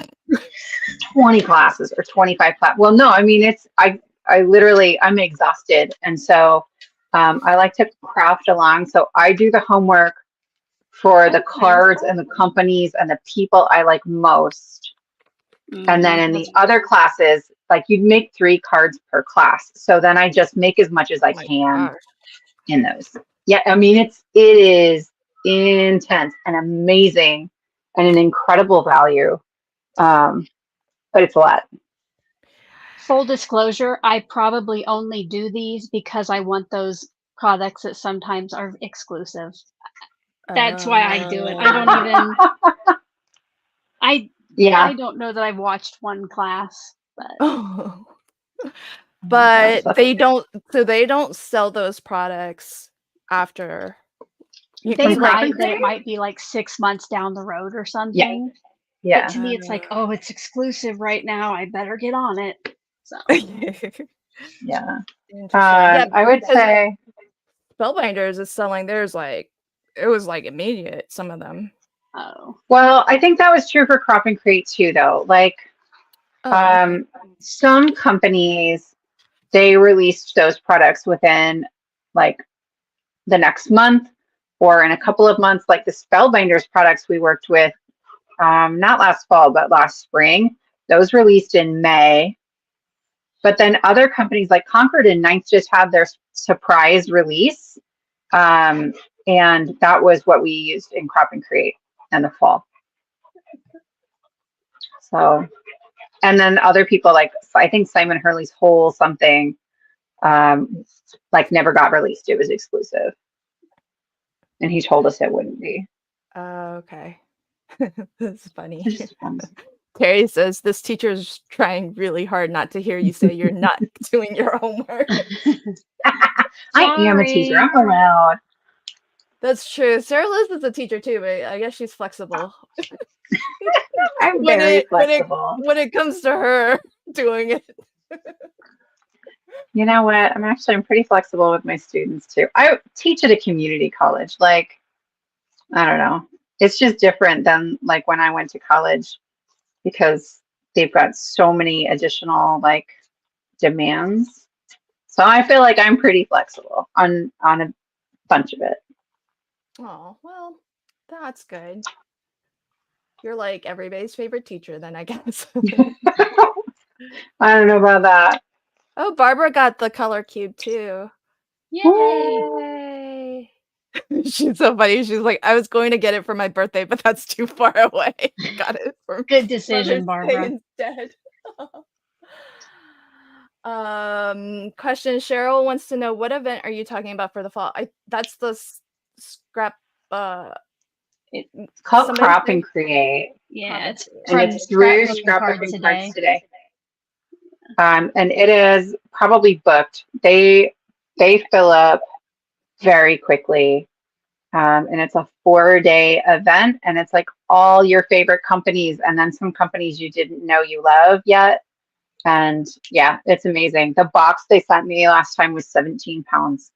20 classes or 25 classes. Well, no, I mean, I'm exhausted. And so I like to craft along. So I do the homework for the Okay. cards and the companies and the people I like most. And then in the other classes, like you'd make 3 cards per class. So then I just make as much as I my can gosh. in those. Yeah, I mean it is intense and amazing and an incredible value. But it's a lot. Full disclosure, I probably only do these because I want those products that sometimes are exclusive. That's why I do it. I don't even I Yeah. don't know that I've watched one class, but Oh. Oh my But gosh, they don't. So they don't sell those products after. they From Craft might, and but it Create? might be like 6 months down the road or something. But Yeah. to me, it's like, oh, it's exclusive right now. I better get on it. So Yeah. Interesting. Yeah, I would because say Spellbinders is selling theirs like it was like immediate. Some of them. oh, well, I think that was true for Crop and Create too, though. Like Okay. some companies, they released those products within like the next month or in a couple of months, like the Spellbinders products we worked with, not last fall, but last spring. Those released in May. But then other companies like Concord and Ninth just had their surprise release. And that was what we used in Crop and Create in the fall. So, and then other people like, I think Simon Hurley's whole something, like never got released. It was exclusive. And he told us it wouldn't be. Okay. That's funny. It just depends. Terry says this teacher's trying really hard not to hear you say you're not doing your homework. I am a teacher. I'm allowed. That's true. Sara Lihz is a teacher too, but I guess she's flexible. I'm very flexible. When it comes to her doing it. You know what? I'm pretty flexible with my students too. I teach at a community college. Like, I don't know. It's just different than like when I went to college because they've got so many additional like demands. So I feel like I'm pretty flexible on a bunch of it. Oh, well, that's good. You're like everybody's favorite teacher then, I guess. I don't know about that. Oh, Barbara got the color cube too. yay! Yay. She's so funny. She's like, I was going to get it for my birthday, but that's too far away. Got it for Good decision, Mother's Day Barbara. instead. Question. Cheryl wants to know, what event are you talking about for the fall? That's the scrap. It's called somebody Crop say- and Create. Yeah, it's And from it's through Scrapbooking Scrapbooking Cards Cards today. And it is probably booked. They fill up very quickly. And it's a 4-day event, and it's like all your favorite companies and then some companies you didn't know you love yet. And yeah, it's amazing. The box they sent me last time was 17 pounds.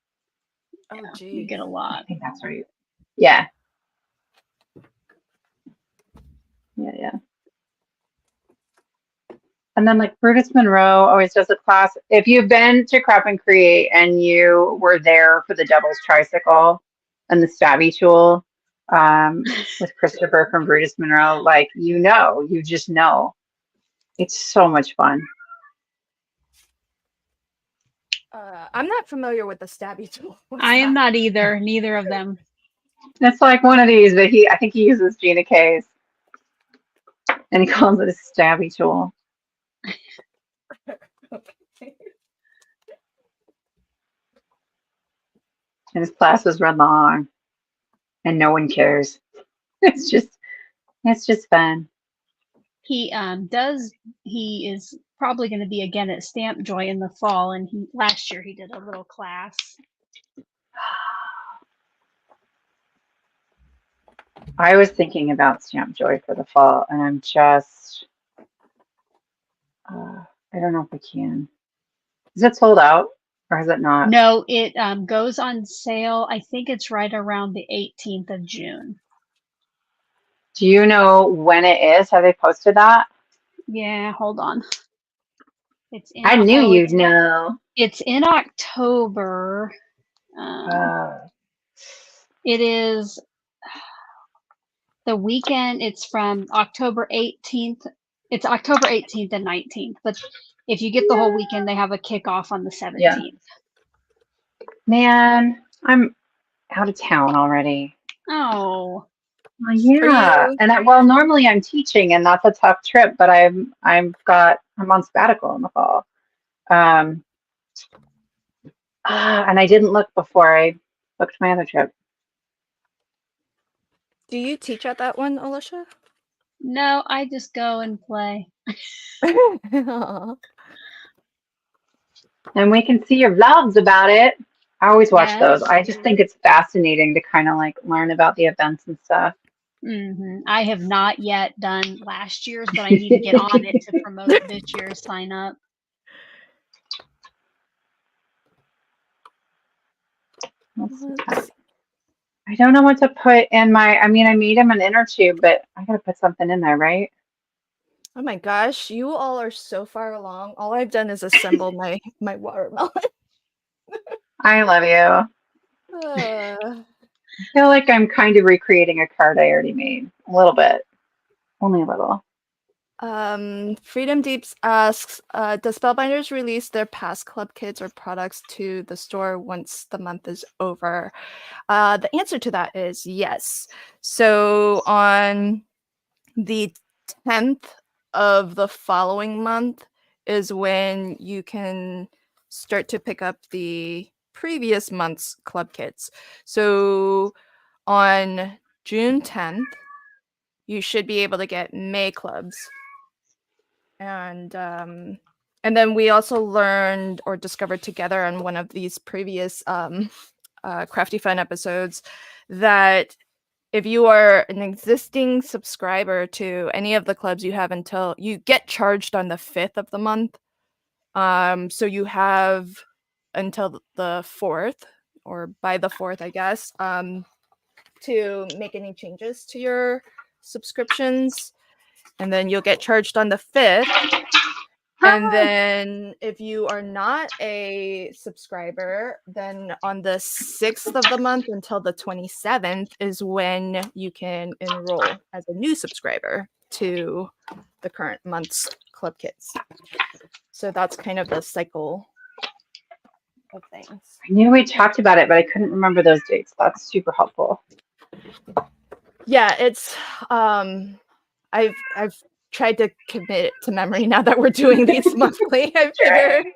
Oh, You geez. get a I lot. think that's right. Yeah. Yeah. And then like Brutus Monroe always does a class. If you've been to Crop and Create and you were there for the Devil's Tricycle and the Stabby Tool with Christopher from Brutus Monroe, like you just know. It's so much fun. I'm not familiar with the stabby tool. What's I am that? not either. Neither of them. It's like one of these, but I think he uses Gina K's. And he calls it a Stabby Tool. Okay. And his classes run long. And no one cares. It's just fun. He is probably going to be again at Stamp Joy in the fall, and last year he did a little class. I was thinking about Stamp Joy for the fall, and I'm just, I don't know if I can. Is it sold out or is it not? No, it goes on sale. I think it's right around the 18th of June. Do you know when it is? Have they posted that? Yeah, hold on. It's in, I knew you'd know. It's in October. It is the weekend. It's from October 18th. It's October 18th and 19th. But if you get the whole weekend, they have a kickoff on the 17th. Yeah. Man, I'm out of town already. Oh. Yeah. And well, normally I'm teaching and that's a tough trip, but I'm on sabbatical in the fall. And I didn't look before I booked my other trip. Do you teach at that one, Alicia? No, I just go and play. And we can see your vlogs about it. I always watch those. I just think it's fascinating to kind of like learn about the events and stuff. I have not yet done last year's, but I need to get on it to promote this year's sign up. I don't know what to put in my, I made him an inner tube, but I gotta put something in there, right? Oh my gosh, you all are so far along. All I've done is assemble my watermelon. I love you. I feel like I'm kind of recreating a card I already made. A little bit. Only a little. Freedom Deeps asks, does Spellbinders release their past club kits or products to the store once the month is over? The answer to that is yes. So on the 10th of the following month is when you can start to pick up the previous month's club kits. So on June 10th, you should be able to get May clubs. And then we also learned or discovered together on one of these previous Crafty Fun episodes that if you are an existing subscriber to any of the clubs, you have until you get charged on the 5th of the month. So you have until the 4th, or by the 4th, I guess, to make any changes to your subscriptions. And then you'll get charged on the 5th. And then if you are not a subscriber, then on the 6th of the month until the 27th is when you can enroll as a new subscriber to the current month's club kits. So that's kind of the cycle of things. I knew we talked about it, but I couldn't remember those dates. That's super helpful. Yeah, it's I've tried to commit it to memory now that we're doing these monthly. I figured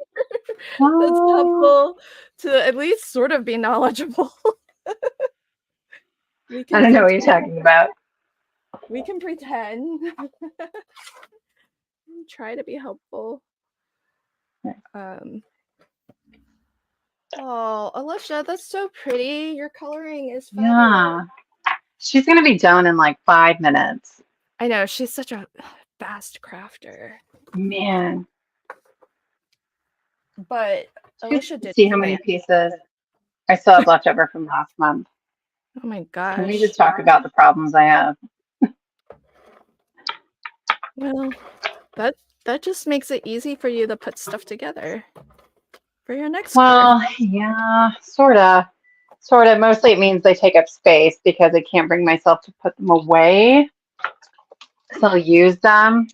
it's helpful to at least sort of be knowledgeable. I don't know what you're talking about. We can pretend. Try to be helpful. Oh, Alicia, that's so pretty. Your coloring is fabulous. Yeah. She's going to be done in like 5 minutes. I know. She's such a fast crafter. Man. But Alicia did. See how many pieces I still have left over from last month. Oh my gosh. Can we just talk about the problems I have? Well, that just makes it easy for you to put stuff together for your next card. Yeah, sort of. Mostly it means they take up space because I can't bring myself to put them away. So I'll use them,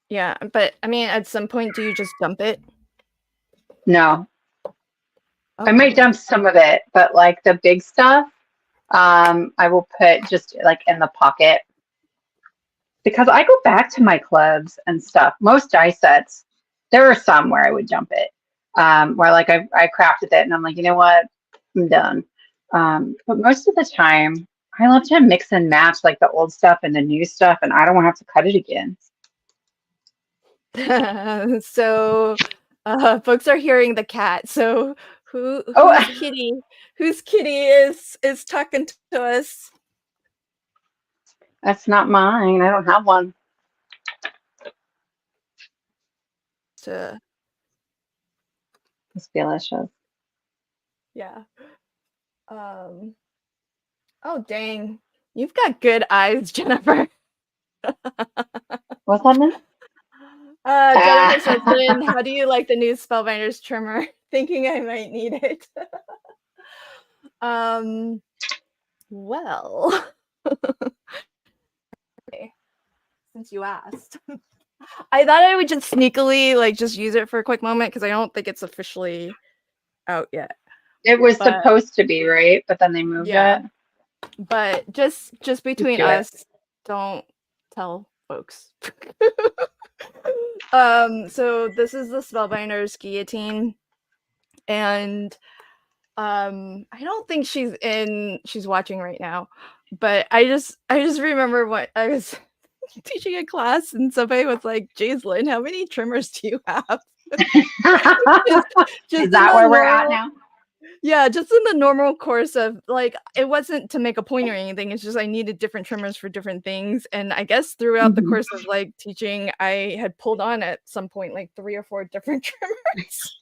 Yeah, but I mean, at some point, do you just dump it? No. Okay. I might dump some of it, but like the big stuff, I will put just like in the pocket. Because I go back to my clubs and stuff. Most die sets, there are some where I would dump it. Where like I crafted it and I'm like, you know what? I'm done. But most of the time, I love to mix and match like the old stuff and the new stuff, and I don't want to have to cut it again. So folks are hearing the cat. So whose kitty is talking to us? That's not mine. I don't have one. It's delicious. Yeah. Oh dang. You've got good eyes, Jennifer. What's that mean? Jennifer says, Lynn, how do you like the new Spellbinders trimmer? Thinking I might need it. Well, okay, since you asked. I thought I would just sneakily like just use it for a quick moment because I don't think it's officially out yet. It was supposed to be, right? But then they moved it. But just between us, don't tell folks. So this is the Spellbinders guillotine, and I don't think she's watching right now, but I just remember what I was teaching a class and somebody was like, "Geez, Lynn, how many trimmers do you have?" Is that where we're at now? Yeah, just in the normal course of like, it wasn't to make a point or anything. It's just I needed different trimmers for different things. And I guess throughout the course of like teaching, I had pulled on at some point like 3 or 4 different trimmers.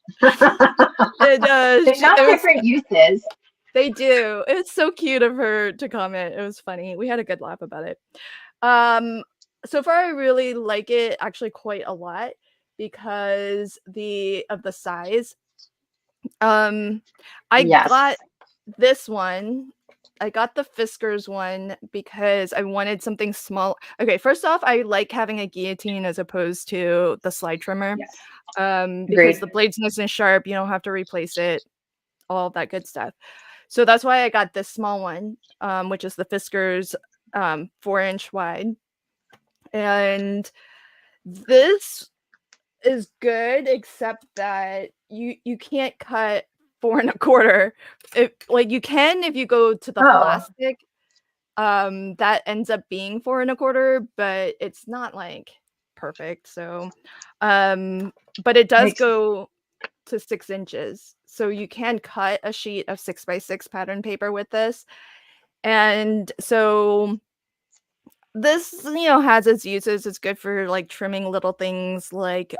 They have different uses. They do. It was so cute of her to comment. It was funny. We had a good laugh about it. So far I really like it actually quite a lot because of the size. I got this one. I got the Fiskars one because I wanted something small. Okay, first off, I like having a guillotine as opposed to the slide trimmer. Because the blade's nice and sharp, you don't have to replace it, all that good stuff. So that's why I got this small one, which is the Fiskars 4-inch wide. And this is good, except that you can't cut 4 1/4. Like you can if you go to the plastic. That ends up being 4 1/4, but it's not like perfect. So, but it does go to 6 inches. So you can cut a sheet of 6x6 pattern paper with this. And so this, has its uses. It's good for like trimming little things like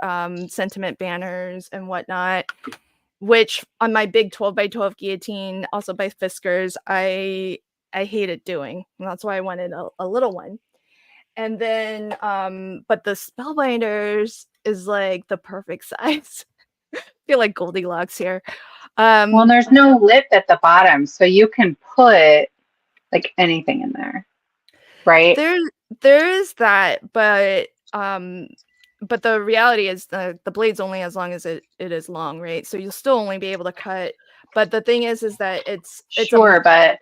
sentiment banners and whatnot, which on my big 12x12 guillotine, also by Fiskars, I hated doing. And that's why I wanted a little one. And then, but the Spellbinders is like the perfect size. I feel like Goldilocks here. Well, there's no lip at the bottom, so you can put like anything in there. Right. There is that, but the reality is the blade's only as long as it is long, right? So you'll still only be able to cut. But the thing is that it's but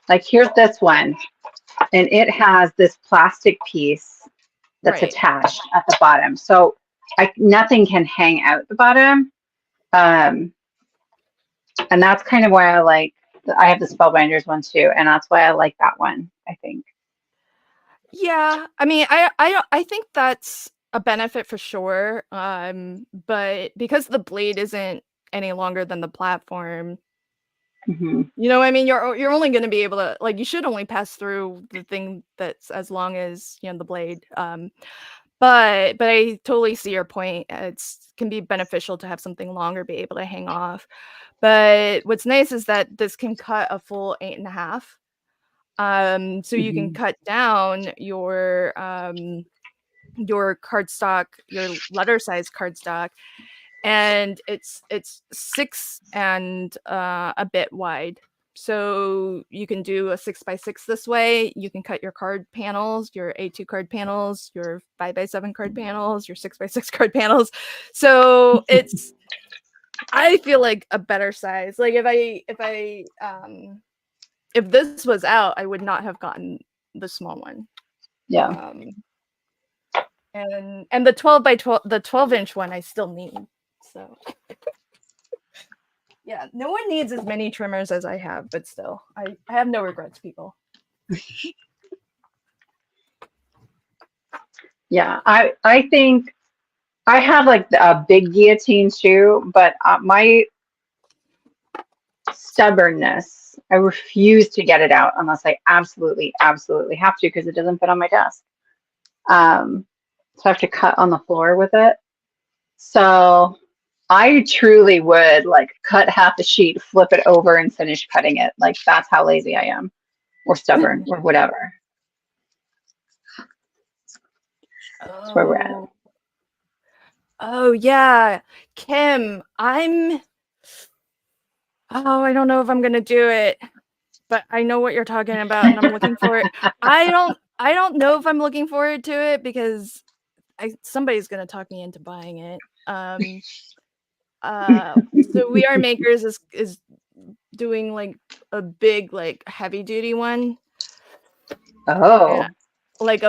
like here's this one, and it has this plastic piece that's attached at the bottom, so nothing can hang out the bottom, and that's kind of why I have the Spellbinders one too, and that's why I like that one, I think. Yeah, I mean, I think that's a benefit for sure. But because the blade isn't any longer than the platform, you know what I mean? You're only going to be able to, like, you should only pass through the thing that's as long as, the blade. But I totally see your point. It can be beneficial to have something longer, be able to hang off. But what's nice is that this can cut a full 8.5. So you can cut down your cardstock, your letter size cardstock, and it's 6 and a bit wide. So you can do a 6x6 this way. You can cut your card panels, your A2 card panels, your 5x7 card panels, your 6x6 card panels. So it's, I feel like a better size. Like if this was out, I would not have gotten the small one. Yeah. And the 12x12, the 12-inch one, I still need. So yeah, no one needs as many trimmers as I have, but still, I have no regrets, people. Yeah, I think I have like a big guillotine too, but my stubbornness, I refuse to get it out unless I absolutely have to, because it doesn't fit on my desk. So I have to cut on the floor with it. So I truly would like cut half a sheet, flip it over, and finish cutting it. Like that's how lazy I am, or stubborn, or whatever. That's where we're at. Oh yeah, Kim. I don't know if I'm gonna do it, but I know what you're talking about, and I'm looking for it. I don't know if I'm looking forward to it because somebody's gonna talk me into buying it. So We Are Makers is doing like a big like heavy duty one. Oh, Yeah, like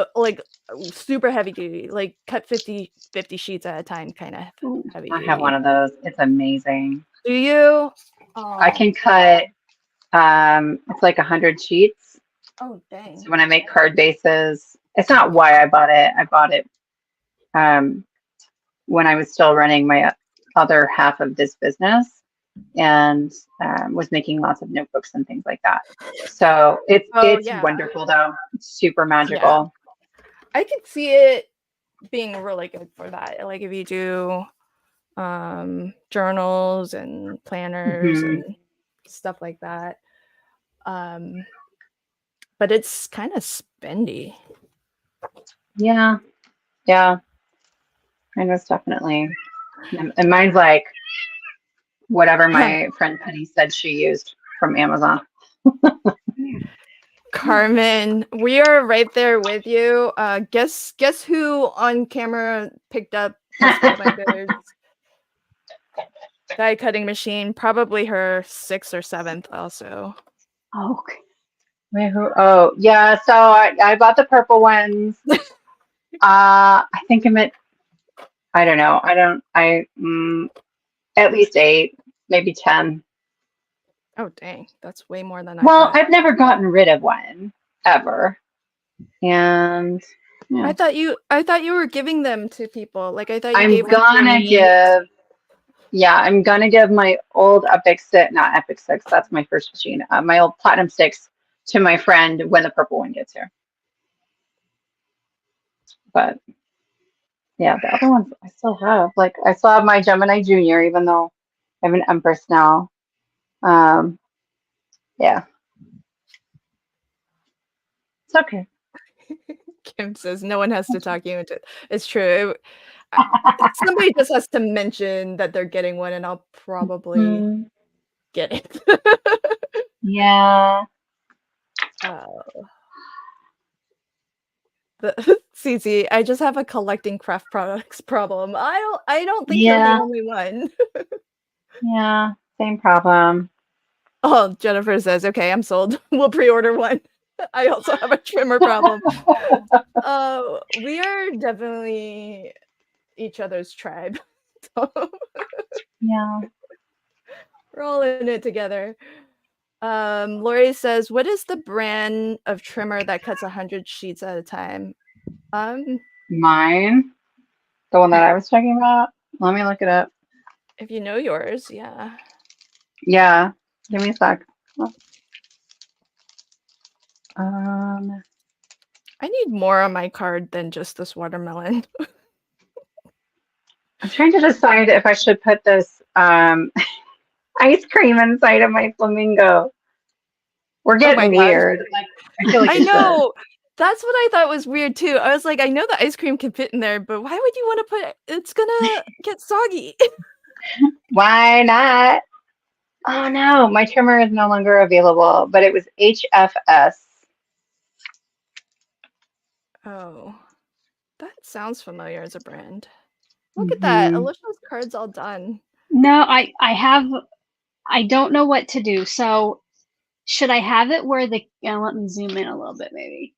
super heavy duty, like cut 50 sheets at a time kind of Ooh. heavy I have duty. one of those. It's amazing. Do you? I Oh, can cut, it's like 100 sheets. oh dang. So when I make card bases, it's not why I bought it. I bought it when I was still running my other half of this business and was making lots of notebooks and things like that. So Oh it's yeah. wonderful though. It's super Yeah. magical. I could see it being really good for that. Like if you do journals and planners Mhm. and stuff like that. But it's kind of spendy. Yeah. Yeah. I know, definitely. And mine's like whatever my friend Penny said she used from Amazon. Carmen, we are right there with you. Guess who on camera picked up the Spellbinders die cutting machine? Probably her 6th or 7th also. Okay. Wait, who? Oh, yeah. So I bought the purple ones. I think I'm at, I don't know. At least 8, maybe 10. Oh dang, that's way more than I Well, thought. I've never gotten rid of one ever. And yeah. I thought you were giving them to people. Like I thought you I'm gave one to your gonna niece. I'm gonna give my old not Epic Six, that's my first machine, my old Platinum Sticks to my friend when the purple one gets here. But yeah, the other ones I still have. Like I still have my Gemini Junior, even though I have an Empress now. Yeah. It's okay. Kim says no one has to talk you into it. It's true. Somebody just has to mention that they're getting one, and I'll probably get it. Yeah. CC, I just have a collecting craft products problem. I don't think you're Yeah. the only one. Yeah. Same problem. Oh, Jennifer says, okay, I'm sold. We'll pre-order one. I also have a trimmer problem. We are definitely each other's tribe. So Yeah. we're all in it together. Lori says, what is the brand of trimmer that cuts 100 sheets at a time? Mine, the one that I was talking about. Let me look it up. If you know yours, yeah. Yeah. Give me a sec. I need more on my card than just this watermelon. I'm trying to decide if I should put this ice cream inside of my flamingo. We're getting weird. Like, I feel like I know. That's what I thought was weird too. I was like, I know the ice cream can fit in there, but why would you want to put it? It's gonna get soggy. Why not? Oh no, my trimmer is no longer available, but it was HFS. Oh, that sounds familiar as a brand. Look at that. Alicia's card's all done. No, I don't know what to do. So should I have it where let me zoom in a little bit maybe.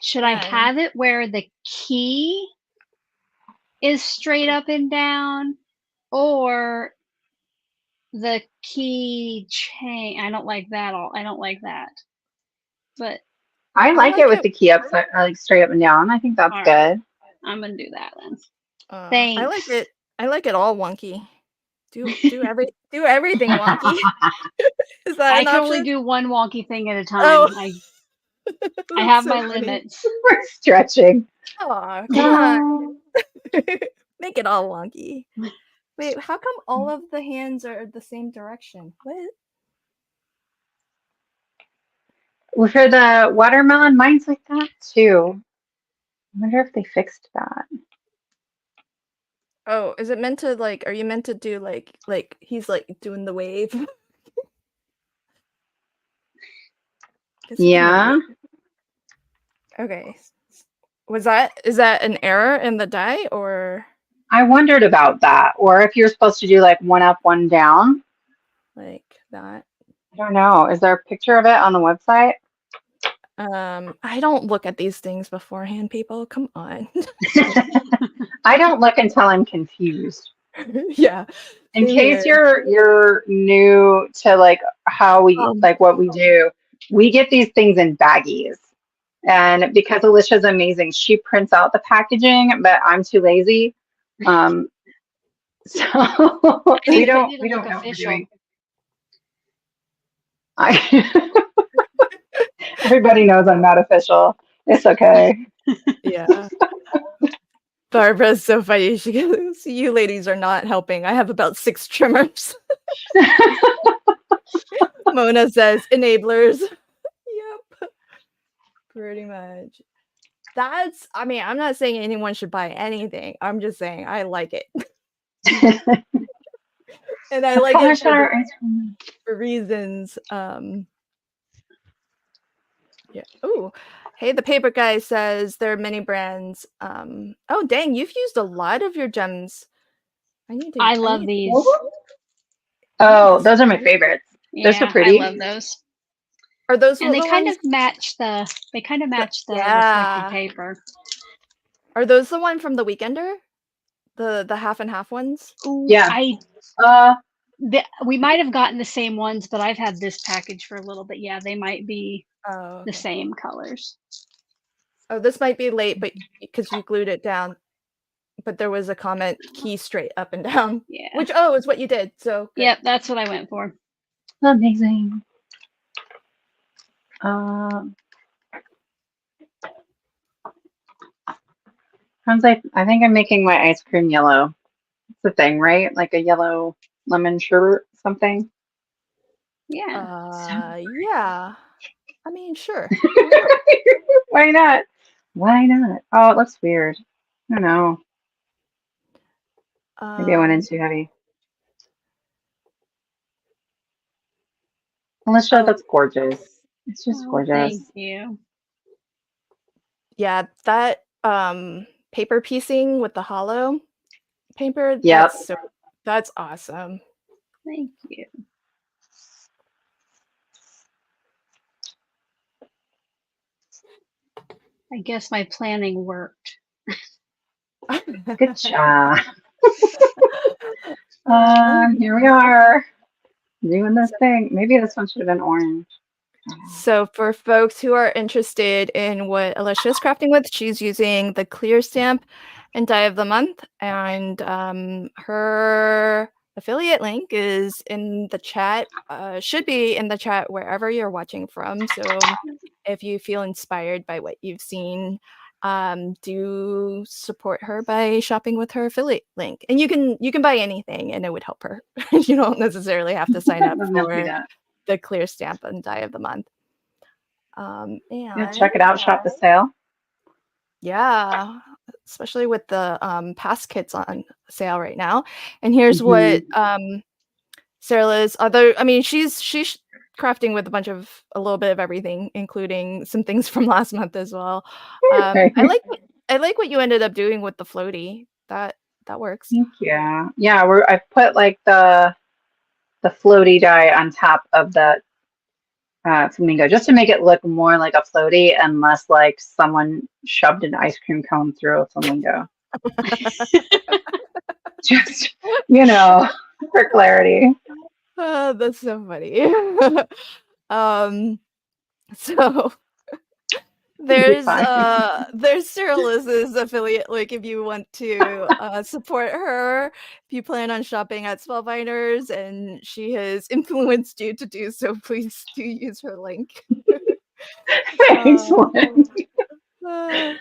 Should I have it where the key is straight up and down, or the key chain? I don't like that I don't like that. But I like it with the key up, like straight up and down. I think that's good. I'm gonna do that then. Thanks. I like it all wonky. Do everything wonky. Is that I an can option? only do one wonky thing at a time. Oh. I have so my limits. We're stretching. Oh, come on. Make it all wonky. Wait, how come all of the hands are the same direction? What? Well, for the watermelon, mine's like that too. I wonder if they fixed that. Oh, is it meant to like? Are you meant to do like he's like doing the wave? Guess you can Yeah. wave. Okay. Is that an error in the die or I wondered about that. Or if you're supposed to do like one up, one down. like that? I don't know. Is there a picture of it on the website? I don't look at these things beforehand, people. Come on. I don't look until I'm confused. Yeah. In Same case here. you're new to like how we like what we do, we get these things in baggies. And because Alicia's amazing, she prints out the packaging, but I'm too lazy. So we don't Need to look know what we're official. doing. Everybody knows I'm not official. It's okay. Yeah. Barbara's so funny. She goes, "You ladies are not helping. I have about 6 trimmers." Mona says, "Enablers." Yep. Pretty much. I mean, I'm not saying anyone should buy anything. I'm just saying I like it. And I like it for reasons. Yeah. Oh, hey, the paper guy says there are many brands. Oh, dang, you've used a lot of your gems. I love these. Oh, those are my favorites. They're so Yeah, pretty. I love those. Are those And the they kind ones? of match the reflected Yeah. paper. Are those the one from the Weekender? The half and half ones? Ooh, Yeah. we might have gotten the same ones, but I've had this package for a little bit. Yeah, they might be the same colors. Oh, this might be late, but because you glued it down. But there was a comment key straight up and down. Yeah. Which is what you did. So good. Yep, that's what I went for. Amazing. Sounds like I think I'm making my ice cream yellow. It's the thing, right? Like a yellow lemon sherbet something. Yeah. Yeah. I mean, sure. Why not? Why not? Oh, it looks weird. I don't know. Maybe I went in too heavy. Alicia, that's gorgeous. It's just gorgeous. Thank you. Yeah, that paper piecing with the hollow paper. Yep. That's awesome. Thank you. I guess my planning worked. Good job. Here we are doing this thing. Maybe this one should have been orange. So for folks who are interested in what Alicia's crafting with, she's using the clear stamp and die of the month, and her affiliate link is in the chat. Should be in the chat wherever you're watching from. So if you feel inspired by what you've seen, do support her by shopping with her affiliate link. And you can buy anything, and it would help her. You don't necessarily have to sign up for the clear stamp and die of the month. And check it out. Shop the sale. Yeah, especially with the past kits on sale right now. And here's what Sara Lihz, I mean, she's crafting with a little bit of everything, including some things from last month as well. I like what you ended up doing with the floaty. That works. Thank you. Yeah, I put like the floaty die on top of the flamingo just to make it look more like a floaty and less like someone shoved an ice cream cone through a flamingo. Just, for clarity. That's so funny. So there's Sara Lihz's affiliate link if you want to support her, if you plan on shopping at Spellbinders and she has influenced you to do so, please do use her link. Excellent. So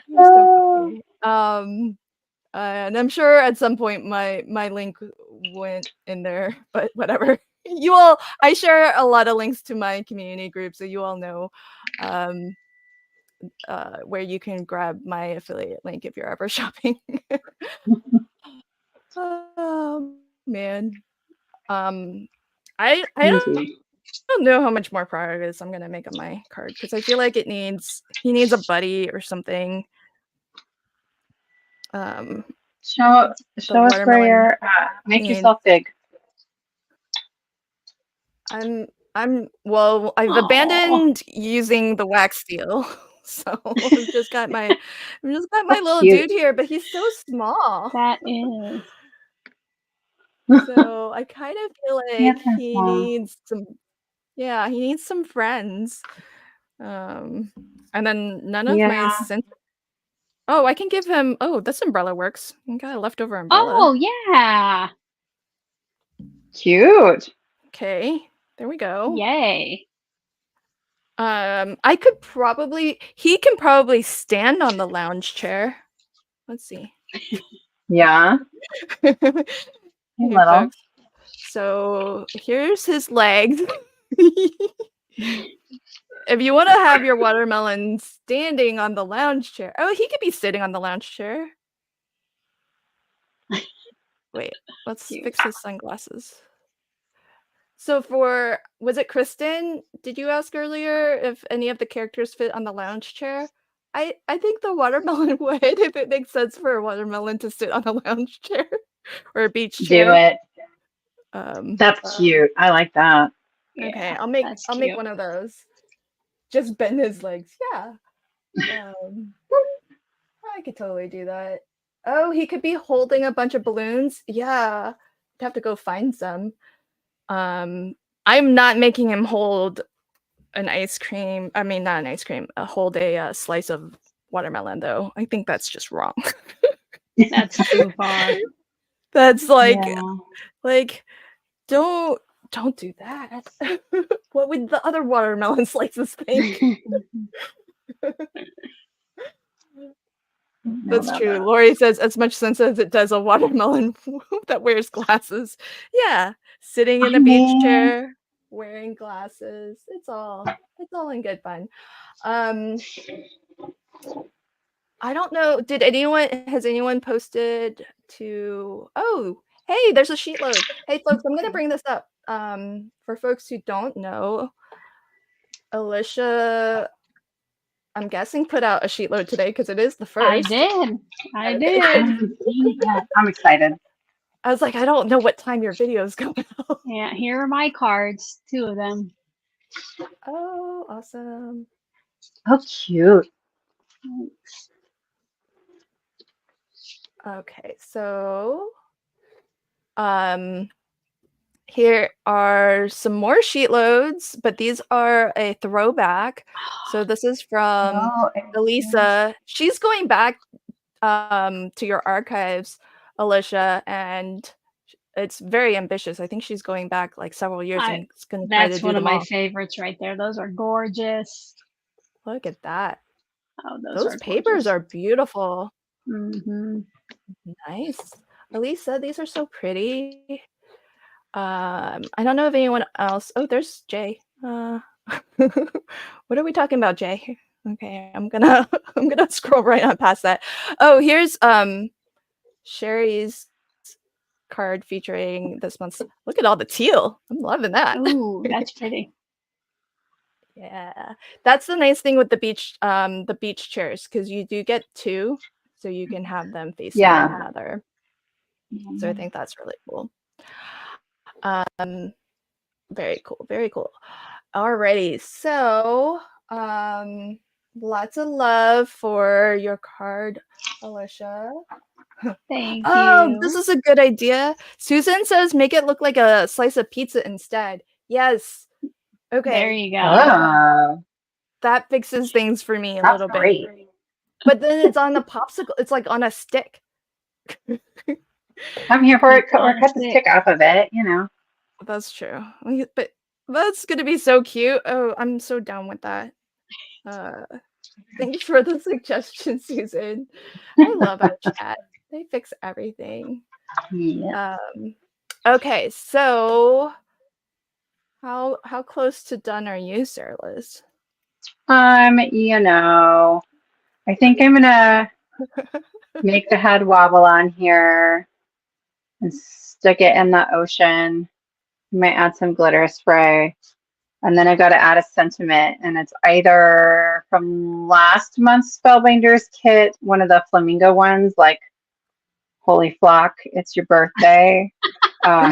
funny. And I'm sure at some point my link went in there, but whatever. I share a lot of links to my community group, so you all know where you can grab my affiliate link if you're ever shopping. Oh man. I don't know how much more progress I'm gonna make on my card because I feel like he needs a buddy or something. Show us where watermelon you're at. Make needs. yourself big. Well, I've abandoned using the wax steel, so I've just got my little cute. dude here, but he's so small. That is. So I kind of feel like so he small. needs some friends. And then none of my Oh, I can give him. Oh, this umbrella works. I got a leftover umbrella. Oh, yeah. Cute. Okay, there we go. Yay. He can probably stand on the lounge chair. Let's see. Yeah. Hey, little. folks. So here's his legs. If you want to have your watermelon standing on the lounge chair. Oh, he could be sitting on the lounge chair. Wait, let's fix his sunglasses. So was it Kristen? Did you ask earlier if any of the characters fit on the lounge chair? I think the watermelon would, if it makes sense for a watermelon to sit on a lounge chair or a beach chair. Do it. That's cute. I like that. Okay, Yeah, I'll make one of those. Just bend his legs. Yeah. I could totally do that. Oh, he could be holding a bunch of balloons. Yeah. I'd have to go find some. I'm not making him hold an ice cream. I mean, not an ice cream. Hold a slice of watermelon, though. I think that's just wrong. That's too far. That's like don't do that. What would the other watermelon slices think? That's true. Lori says as much sense as it does a watermelon that wears glasses. Yeah, sitting in a beach chair, wearing glasses. It's all in good fun. I don't know. Has anyone posted to? Oh, hey, there's a sheet load. Hey, folks, I'm gonna bring this up. For folks who don't know, Alicia, I'm guessing, put out a sheet load today because it is the first. I did. I'm excited. I was like, I don't know what time your videos go out. Yeah, here are my cards, 2 of them. Oh, awesome. Oh, cute. Thanks. Okay, so here are some more sheet loads, but these are a throwback. So this is from Elisa. She's going back to your archives, Alicia, and it's very ambitious. I think she's going back like several years and it's going to try to do one of my all. favorites right there. Those are gorgeous. Look at that. Oh, those papers are beautiful. Mm-hmm. Nice. Elisa, these are so pretty. I don't know if anyone else. Oh, there's Jay. What are we talking about, Jay? Okay, I'm gonna scroll right on past that. Oh, here's Sherry's card featuring this month's. Look at all the teal. I'm loving that. Ooh, that's pretty. Yeah, that's the nice thing with the beach chairs, because you do get 2, so you can have them facing one another. So I think that's really cool. Very cool, very cool. Alrighty, so lots of love for your card, Alicia. Thank you. Oh, this is a good idea. Susan says make it look like a slice of pizza instead. Yes. Okay. There you go. Oh, that fixes things for me a little great. bit. But then it's on the popsicle. It's like on a stick. I'm here for it. Or cut the stick off of it, you know. That's true. But that's going to be so cute. Oh, I'm so down with that. Thanks for the suggestion, Susan. I love our chat. They fix everything. Yeah. Okay, so how close to done are you, Sara Lihz? You know, I think I'm gonna make the head wobble on here. and stick it in the ocean. You might add some glitter spray. And then I got to add a sentiment, and it's either from last month's Spellbinders kit, one of the flamingo ones, like "Holy Flock, it's your birthday," or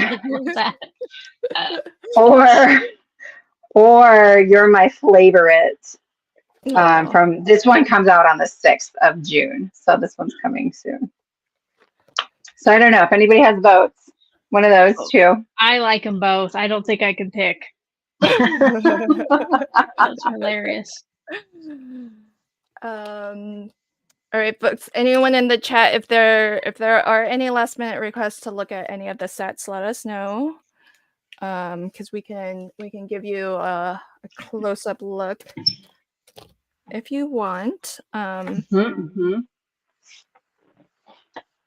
"You're my favorite." From this one comes out on the 6th of June, so this one's coming soon. So I don't know if anybody has votes. One of those two. I like them both. I don't think I can pick. That's hilarious. All right, folks. Anyone in the chat, if there are any last minute requests to look at any of the sets, let us know. Because we can give you a close up look if you want. I'm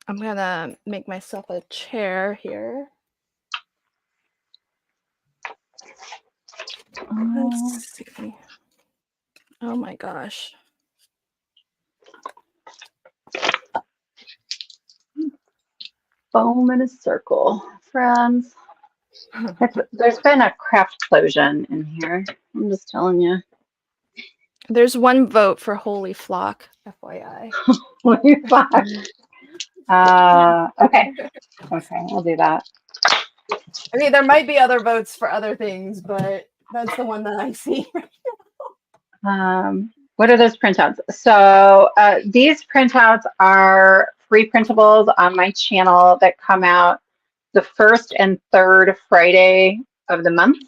gonna make myself a chair here. Let's see. Oh my gosh. Foam in a circle, friends. There's been a craft explosion in here. I'm just telling you. There's one vote for Holy Flock, FYI. Holy Flock. Okay, we'll do that. I mean, there might be other votes for other things, but that's the one that I see. What are those printouts? So these printouts are free printables on my channel that come out the 1st and 3rd Friday of the month.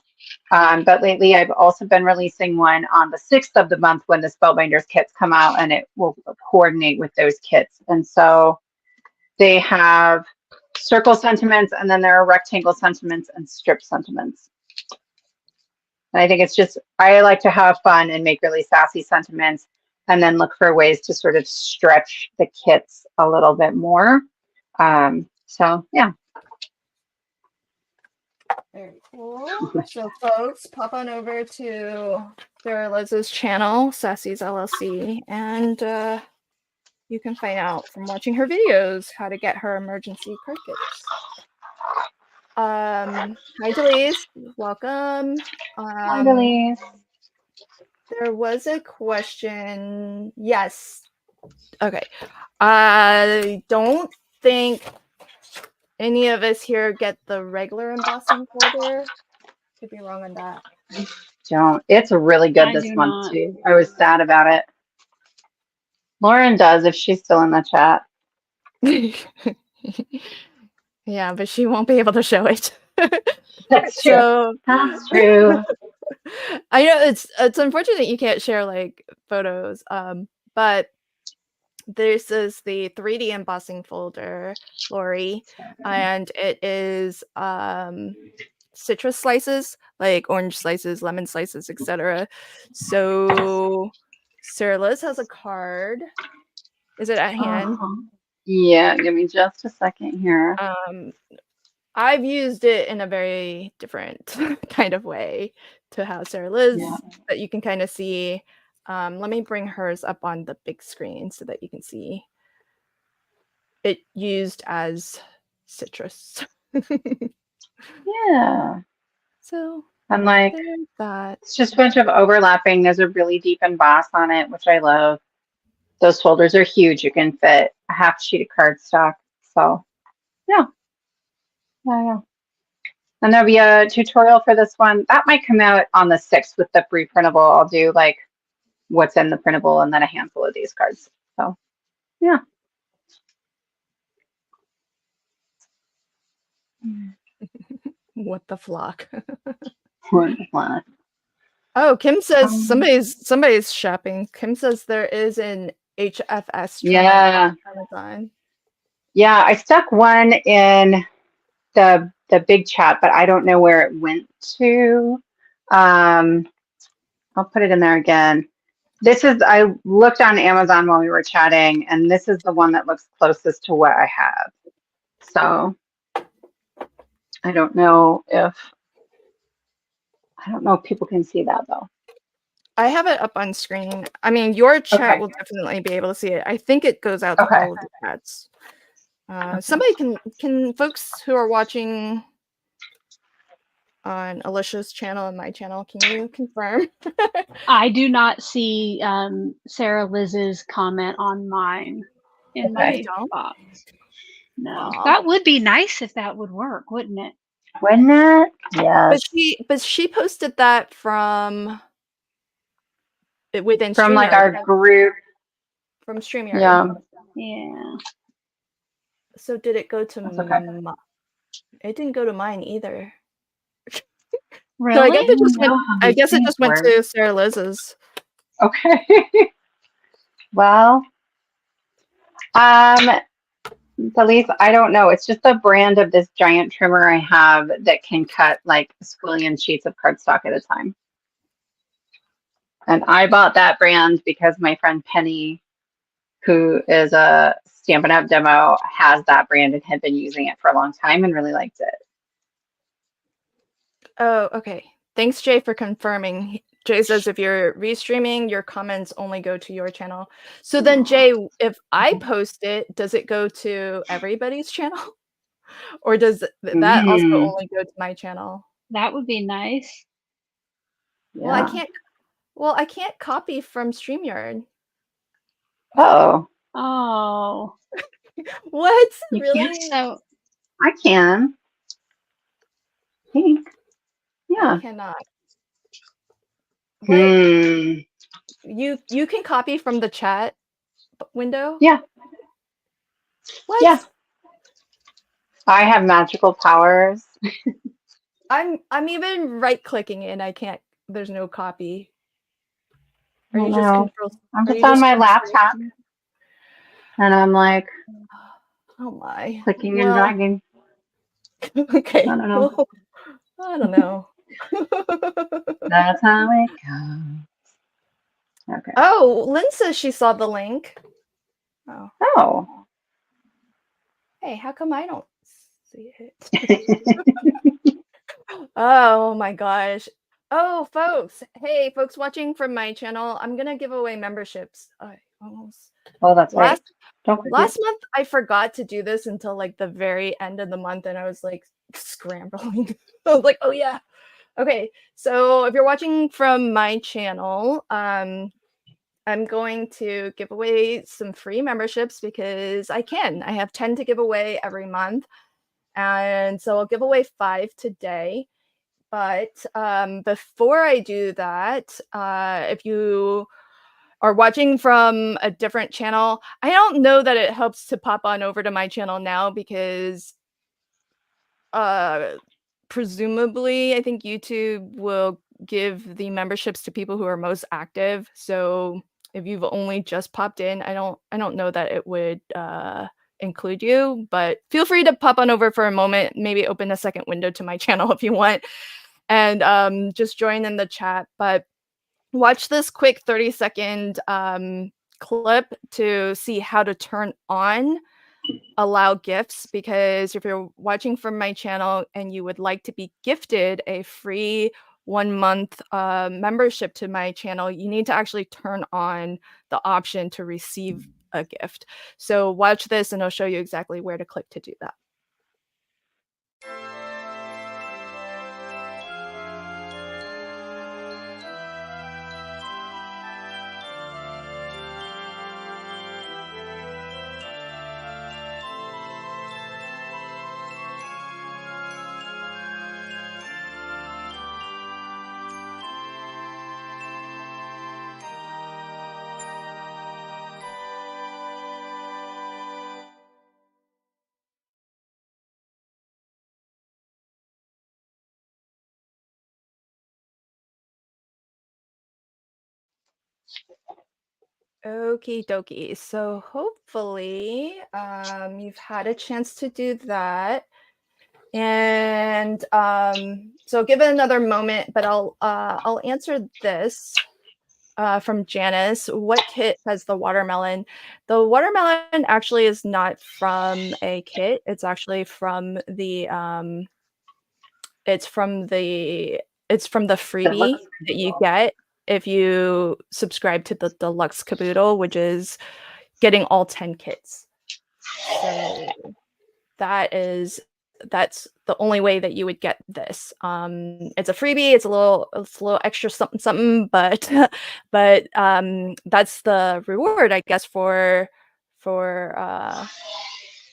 But lately I've also been releasing one on the 6th of the month when the Spellbinders kits come out, and it will coordinate with those kits. And so they have circle sentiments, and then there are rectangle sentiments and strip sentiments. And I think it's just, I like to have fun and make really sassy sentiments, and then look for ways to sort of stretch the kits a little bit more. So yeah. Very cool. So folks, pop on over to Sara Lihz's channel, Sassy's LLC, and you can find out from watching her videos how to get her emergency card kits. Hi Delise, welcome. Hi Delise. There was a question. Yes. Okay. I don't think any of us here get the regular embossing folder. Could be wrong on that. Don't. It's really good this month too. I was sad about it. Lauren does, if she's still in the chat. Yeah, but she won't be able to show it. That's true. So, that's true. I know it's unfortunate you can't share like photos. But this is the 3D embossing folder, Lori, and it is citrus slices, like orange slices, lemon slices, etc. So Sara Lihz has a card. Is it at hand? Yeah, give me just a second here. I've used it in a very different kind of way to how Sara Lihz that you can kind of see. Let me bring hers up on the big screen so that you can see it used as citrus. Yeah. So and like that. It's just a bunch of overlapping. There's a really deep emboss on it, which I love. Those folders are huge. You can fit a half sheet of cardstock. So yeah. And there'll be a tutorial for this one. That might come out on the 6th with the free printable. I'll do like what's in the printable and then a handful of these cards. So yeah. What the flock? What the flock? Oh, Kim says somebody's shopping. Kim says there is an HFS on Amazon. Yeah, I stuck one in the big chat, but I don't know where it went to. I'll put it in there again. I looked on Amazon while we were chatting, and this is the one that looks closest to what I have. So I don't know if people can see that though. I have it up on screen. I mean, your chat will definitely be able to see it. I think it goes out to all of the chats. Somebody can folks who are watching on Alicia's channel and my channel, can you confirm? I do not see Sara Liz's comment on mine in Oh, you my don't? box. No, Aw. that would be nice if that would work, wouldn't it? Wouldn't it? Yes. But she posted that from within From like StreamYard, our group. from StreamYard. Yeah. Yeah. So did it go to That's okay. it didn't go to mine either. Really? So I guess it just know went. how I these guess it things just went work. to Sara Liz's. Okay. Well, Lihz, I don't know. It's just the brand of this giant trimmer I have that can cut like a squillion sheets of cardstock at a time. And I bought that brand because my friend Penny, who is a Stampin' Up! Demo, has that brand and had been using it for a long time and really liked it. Oh, okay. Thanks, Jay, for confirming. Jay says if you're restreaming, your comments only go to your channel. So then, Jay, if I post it, does it go to everybody's channel? Or does that also only go to my channel? That would be nice. Yeah. Well, I can't copy from StreamYard. Oh. Oh. What? You Really? can't? So I can. I think. Yeah. I cannot. Hmm. You can copy from the chat window? Yeah. What? Yeah. I have magical powers. I'm even right-clicking it and I can't. There's no copy. Are I you just know. control? I'm are just you on my control- laptop and I'm like Oh my. clicking and dragging. Okay. I don't know. Well, I don't know. That's how it goes. Okay. Oh, Lynn says she saw the link. Oh. Oh. Hey, how come I don't see it? Oh my gosh. Oh, folks. Hey, folks watching from my channel, I'm going to give away memberships. I almost. Oh, that's right. Don't forget. Last month, I forgot to do this until like the very end of the month, and I was like scrambling. I was like, oh yeah. Okay, so if you're watching from my channel, I'm going to give away some free memberships because I can. I have 10 to give away every month. And so I'll give away 5 today. But before I do that, if you are watching from a different channel, I don't know that it helps to pop on over to my channel now because presumably I think YouTube will give the memberships to people who are most active. So if you've only just popped in, I don't know that it would include you, but feel free to pop on over for a moment, maybe open a second window to my channel if you want, and just join in the chat. But watch this quick 30-second clip to see how to turn on allow gifts, because if you're watching from my channel and you would like to be gifted a free 1-month membership to my channel, you need to actually turn on the option to receive a gift. So watch this and I'll show you exactly where to click to do that. Okie dokie. So hopefully you've had a chance to do that. And so give it another moment, but I'll answer this from Janice. What kit has the watermelon? The watermelon actually is not from a kit. It's actually from the it's from the freebie that you get if you subscribe to the deluxe caboodle, which is getting all 10 kits. So that's the only way that you would get this. It's a freebie. It's a little extra something, but that's the reward, I guess, for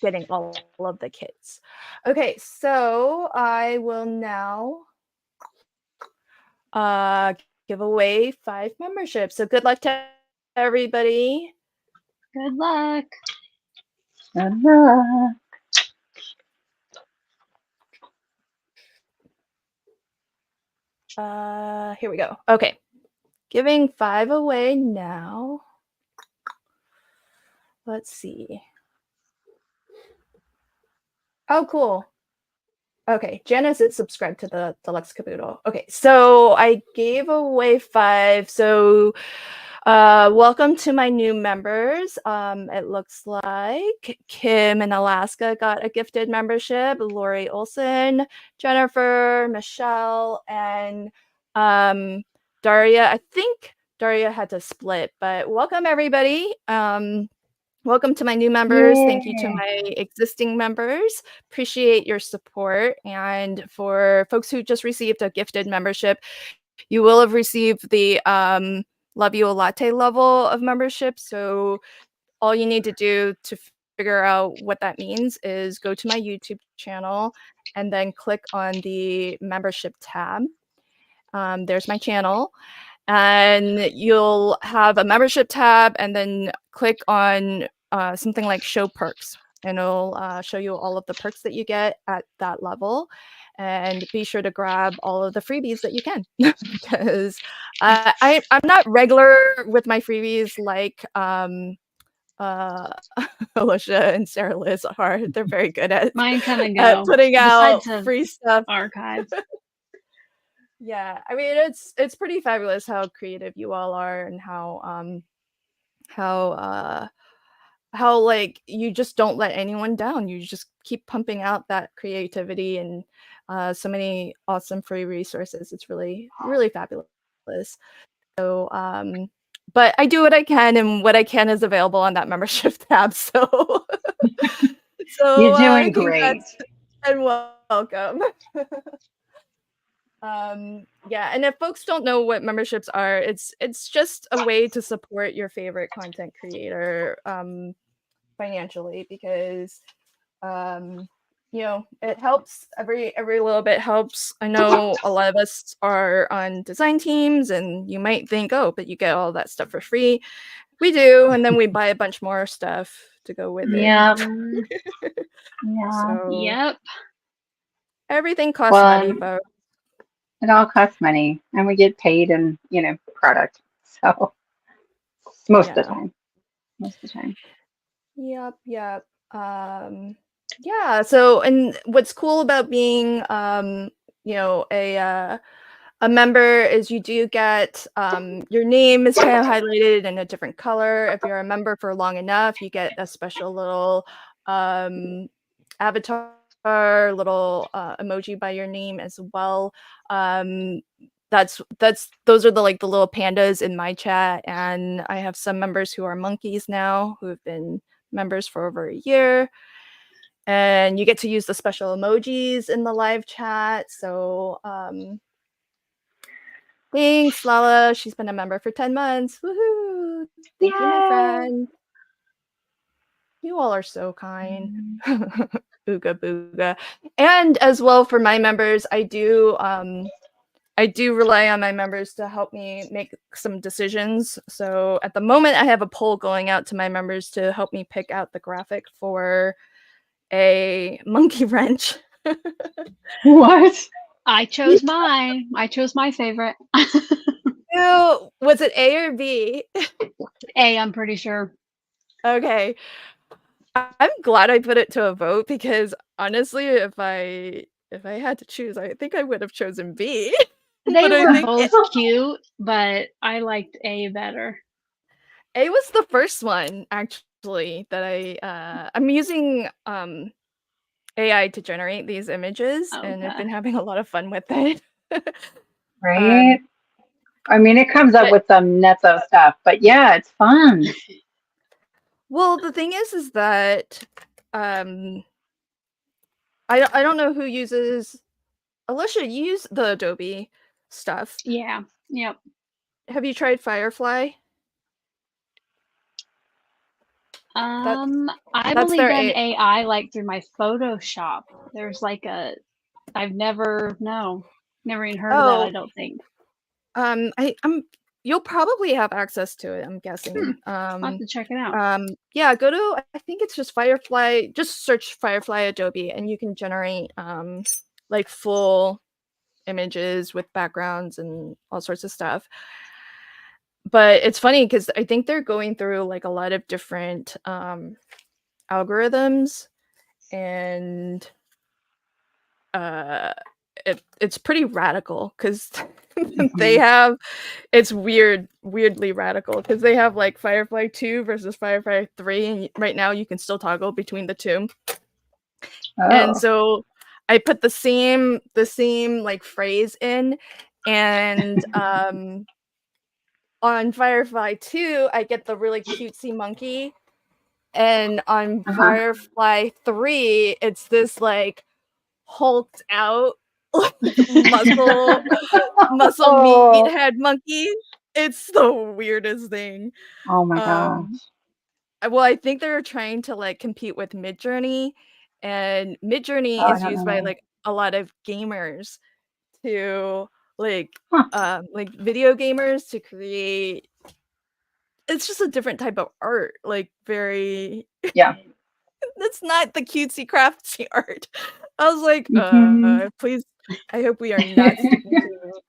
getting all of the kits. Okay, so I will now give away 5 memberships. So good luck to everybody. Good luck. Good luck. Here we go. Okay, giving 5 away now. Let's see. Oh, cool. Okay, Janice is subscribed to the Deluxe Caboodle. Okay, so I gave away 5. So welcome to my new members. It looks like Kim in Alaska got a gifted membership, Lori Olson, Jennifer, Michelle, and Daria. I think Daria had to split, but welcome everybody. Welcome to my new members. Yay. Thank you to my existing members. Appreciate your support. And for folks who just received a gifted membership, you will have received the Love You a Latte level of membership. So all you need to do to figure out what that means is go to my YouTube channel and then click on the membership tab. There's my channel. And you'll have a membership tab and then click on something like show perks, and it'll show you all of the perks that you get at that level. And be sure to grab all of the freebies that you can, because I'm not regular with my freebies like Alicia and Sara Lihz are. They're very good at Mine come and go. at putting out Besides free stuff. archives. Yeah, I mean it's pretty fabulous how creative you all are, and how like you just don't let anyone down. You just keep pumping out that creativity and so many awesome free resources. It's really fabulous. So but I do what I can, and what I can is available on that membership tab. So You're doing great. And welcome. Yeah, and if folks don't know what memberships are, it's just a way to support your favorite content creator financially, because you know, it helps. Every little bit helps. I know a lot of us are on design teams, and you might think, oh, but you get all that stuff for free. We do, and then we buy a bunch more stuff to go with it. Yeah. So Yep. everything costs money, folks. It all costs money, and we get paid in, product. So most of the time. Yep. Yeah. So, and what's cool about being, a member is you do get your name is kind of highlighted in a different color. If you're a member for long enough, you get a special little avatar, little emoji by your name as well. Those are the little pandas in my chat, and I have some members who are monkeys now who have been members for over a year, and you get to use the special emojis in the live chat. So thanks, Lala. She's been a member for 10 months. Woohoo! Thank you, my friend. You all are so kind. Booga booga. And as well, for my members, I do rely on my members to help me make some decisions. So at the moment, I have a poll going out to my members to help me pick out the graphic for a monkey wrench. What? I chose mine. I chose my favorite. Ew, was it A or B? A, I'm pretty sure. Okay. I'm glad I put it to a vote, because honestly, if I had to choose, I think I would have chosen B. They were both cute, but I liked A better. A was the first one, actually, that I'm using AI to generate these images, and I've been having a lot of fun with it. Right? I mean, it comes up with some nutso stuff, but yeah, it's fun. Well, the thing is that I don't know who uses. Alicia, you use the Adobe stuff. Yeah. Yep. Have you tried Firefly? I've That's only their done AI like through my Photoshop. There's like I've never even heard of that, I don't think. You'll probably have access to it, I'm guessing. I'll have to check it out. Yeah, go to, I think it's just Firefly, just search Firefly Adobe and you can generate like full images with backgrounds and all sorts of stuff. But it's funny because I think they're going through like a lot of different algorithms, and it's pretty radical because they have, it's weirdly radical because they have like Firefly 2 versus Firefly 3, and right now you can still toggle between the two. And so I put the same like phrase in, and on Firefly 2 I get the really cutesy monkey, and on Firefly 3 it's this like hulked out muscle meathead monkey. It's the weirdest thing. Oh my gosh. Well, I think they're trying to like compete with Midjourney, and Midjourney is used by like a lot of gamers to like video gamers to create. It's just a different type of art, like very it's not the cutesy craftsy art. I was like, please, I hope we are not sticking to,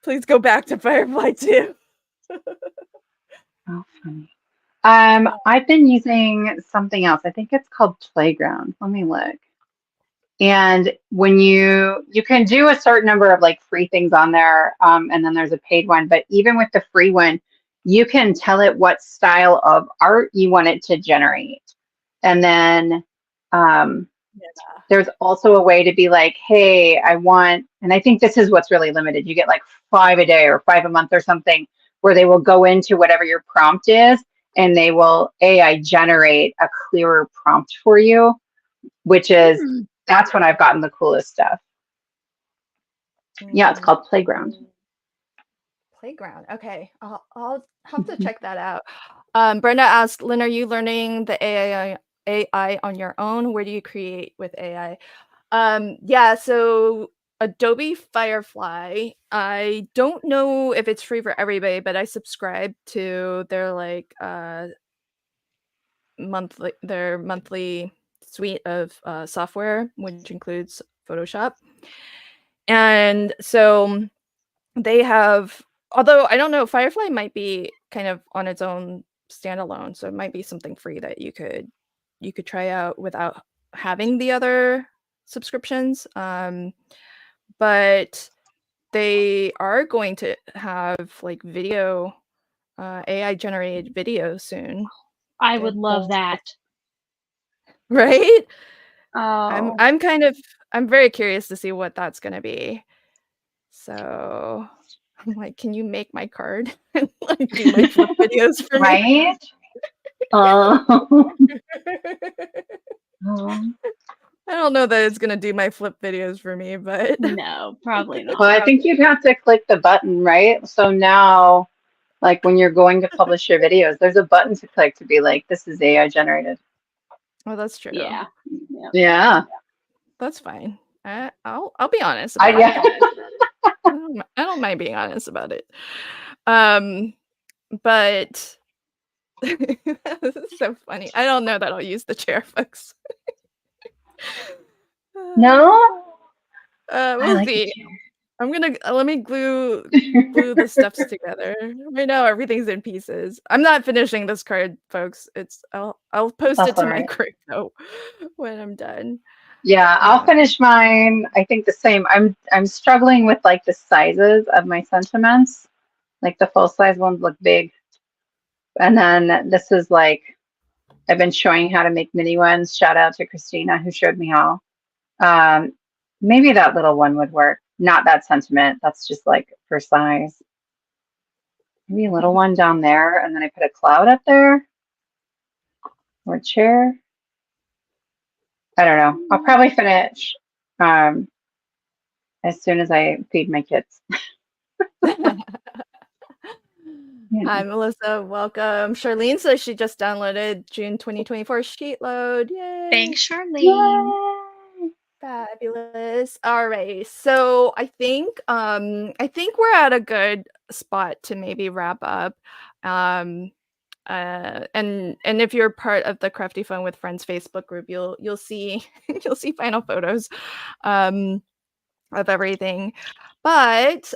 please go back to Firefly 2. Oh, funny. I've been using something else. I think it's called Playground. Let me look. And when you can do a certain number of like free things on there, and then there's a paid one. But even with the free one, you can tell it what style of art you want it to generate. And then there's also a way to be like, hey, I want, and I think this is what's really limited. You get like 5 a day or 5 a month or something, where they will go into whatever your prompt is and they will AI generate a clearer prompt for you, which is, that's when I've gotten the coolest stuff. Yeah, it's called Playground. Playground. Okay, I'll have to check that out. Brenda asked, Lynn, are you learning the AI on your own? Where do you create with AI? Yeah, so Adobe Firefly, I don't know if it's free for everybody, but I subscribe to their like monthly suite of software, which includes Photoshop. And so they have, although I don't know, Firefly might be kind of on its own standalone, so it might be something free that you could try out without having the other subscriptions. But they are going to have like video, AI generated video soon. I would love that. Right? Oh. I'm very curious to see what that's gonna be. So I'm like, can you make my card and like do my flip videos for me? Right? Oh. I don't know that it's gonna do my flip videos for me, but no, probably not. Well, I think you'd have to click the button, right? So now, like when you're going to publish your videos, there's a button to click to be like, this is AI generated. well, that's true. Yeah. Yeah. That's fine. I'll be honest about it. I don't mind being honest about it. But this is so funny. I don't know that I'll use the chair, folks. No? We'll see. I'm gonna let me glue the stuffs together. Right now, everything's in pieces. I'm not finishing this card, folks. I'll post it to my group though when I'm done. Yeah, I'll finish mine. I think the same. I'm struggling with like the sizes of my sentiments. Like the full size ones look big, and then this is like, I've been showing how to make mini ones. Shout out to Christina who showed me how. Maybe that little one would work. Not that sentiment. That's just like for size. Maybe a little one down there, and then I put a cloud up there or a chair. I don't know. I'll probably finish as soon as I feed my kids. Yeah. Hi, Melissa. Welcome. Charlene says she just downloaded June 2024 sheet load. Yay. Thanks, Charlene. Yay! Fabulous. All right. So I think we're at a good spot to maybe wrap up. And if you're part of the Crafty Fun with Friends Facebook group, you'll see you'll see final photos of everything. But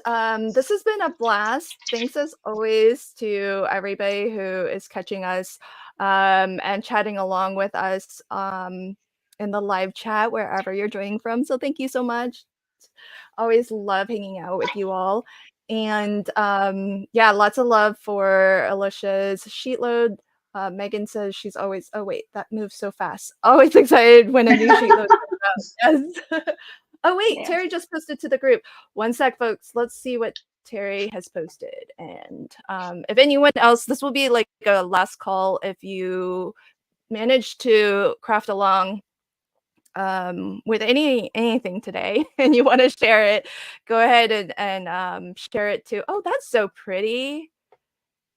this has been a blast. Thanks as always to everybody who is catching us and chatting along with us in the live chat wherever you're joining from. So thank you so much. Always love hanging out with you all. And yeah, lots of love for Alicia's sheet load. Megan says she's always, oh wait, that moves so fast. Always excited when a new sheet load comes out. Yes. Oh wait, Yeah. Terry just posted to the group. One sec, folks. Let's see what Terry has posted. And if anyone else, this will be like a last call. If you manage to craft along with anything today and you want to share it, go ahead and share it too. Oh, that's so pretty.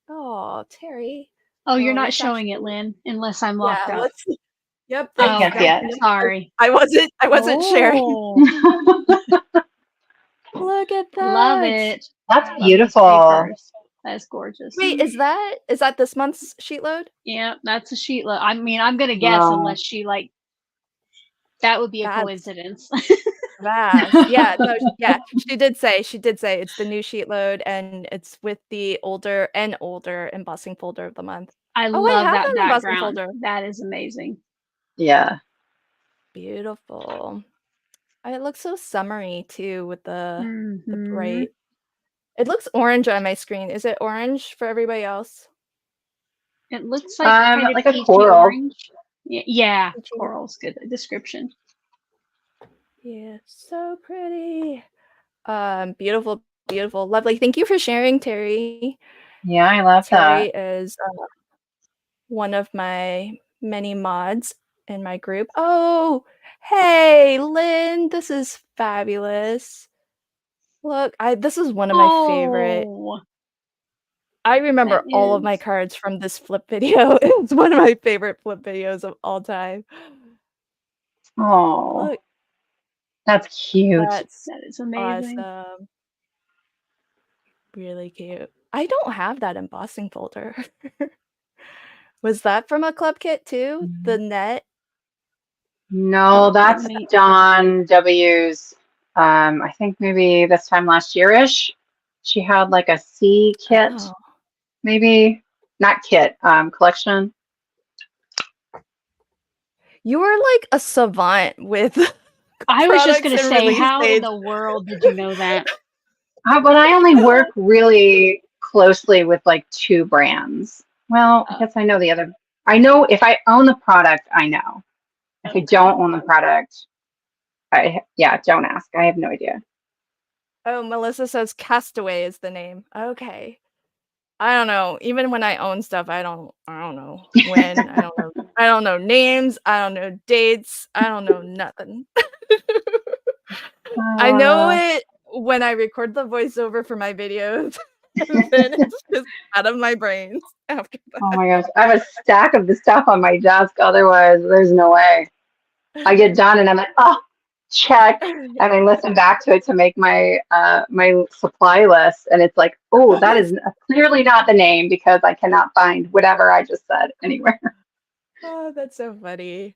Oh, Terry. Oh, you're Well, not let's showing it, actually- Lynn, unless I'm locked Yeah, up. let's. Yep. I Oh, can't see okay. it. Sorry. I wasn't sharing. Oh, Look at that. love it. That's Love these beautiful. papers. That's gorgeous. Wait, is that this month's sheet load? Yeah, that's a sheet load. I mean, I'm gonna guess Wow. unless she like that would be a That's coincidence. vast. Yeah, no, yeah. She did say it's the new sheet load and it's with the older embossing folder of the month. I Oh, I love have that that embossing background. folder. That is amazing. Yeah. Beautiful. It looks so summery too with the Mhm. bright. It looks orange on my screen. Is it orange for everybody else? It looks like kind of like a peachy coral. orange. Yeah, Peachy. coral's good description. Yeah, so pretty. Beautiful, beautiful, lovely. Thank you for sharing, Terry. Yeah, I love Terry that. is one of my many mods in my group. Oh, hey, Lynn, this is fabulous. Look, this is one of my favorite. Oh, I remember that all of my is. cards from this flip video. It's one of my favorite flip videos of all time. Oh, Look, that's cute. that's That is amazing. awesome. Really cute. I don't have that embossing folder. Was that from a club kit too? The net? No, that's Let me- Dawn W's. I think maybe this time last year-ish. She had like a C kit, Oh. maybe not kit, collection. You were like a savant with I was just gonna products and say, release how in dates. the world did you know that? But I only work really closely with like 2 brands. Well, I guess I know the other. I know if I own the product, I know. If I don't own the product, don't ask. I have no idea. Oh, Melissa says Castaway is the name. Okay. I don't know. Even when I own stuff, I don't know when. I don't know names. I don't know dates. I don't know nothing. I know it when I record the voiceover for my videos. And then it's just out of my brain after that. Oh my gosh. I have a stack of the stuff on my desk. Otherwise, there's no way. I get done and I'm like, oh, check. And I listen back to it to make my my supply list. And it's like, oh, that is clearly not the name because I cannot find whatever I just said anywhere. Oh, that's so funny.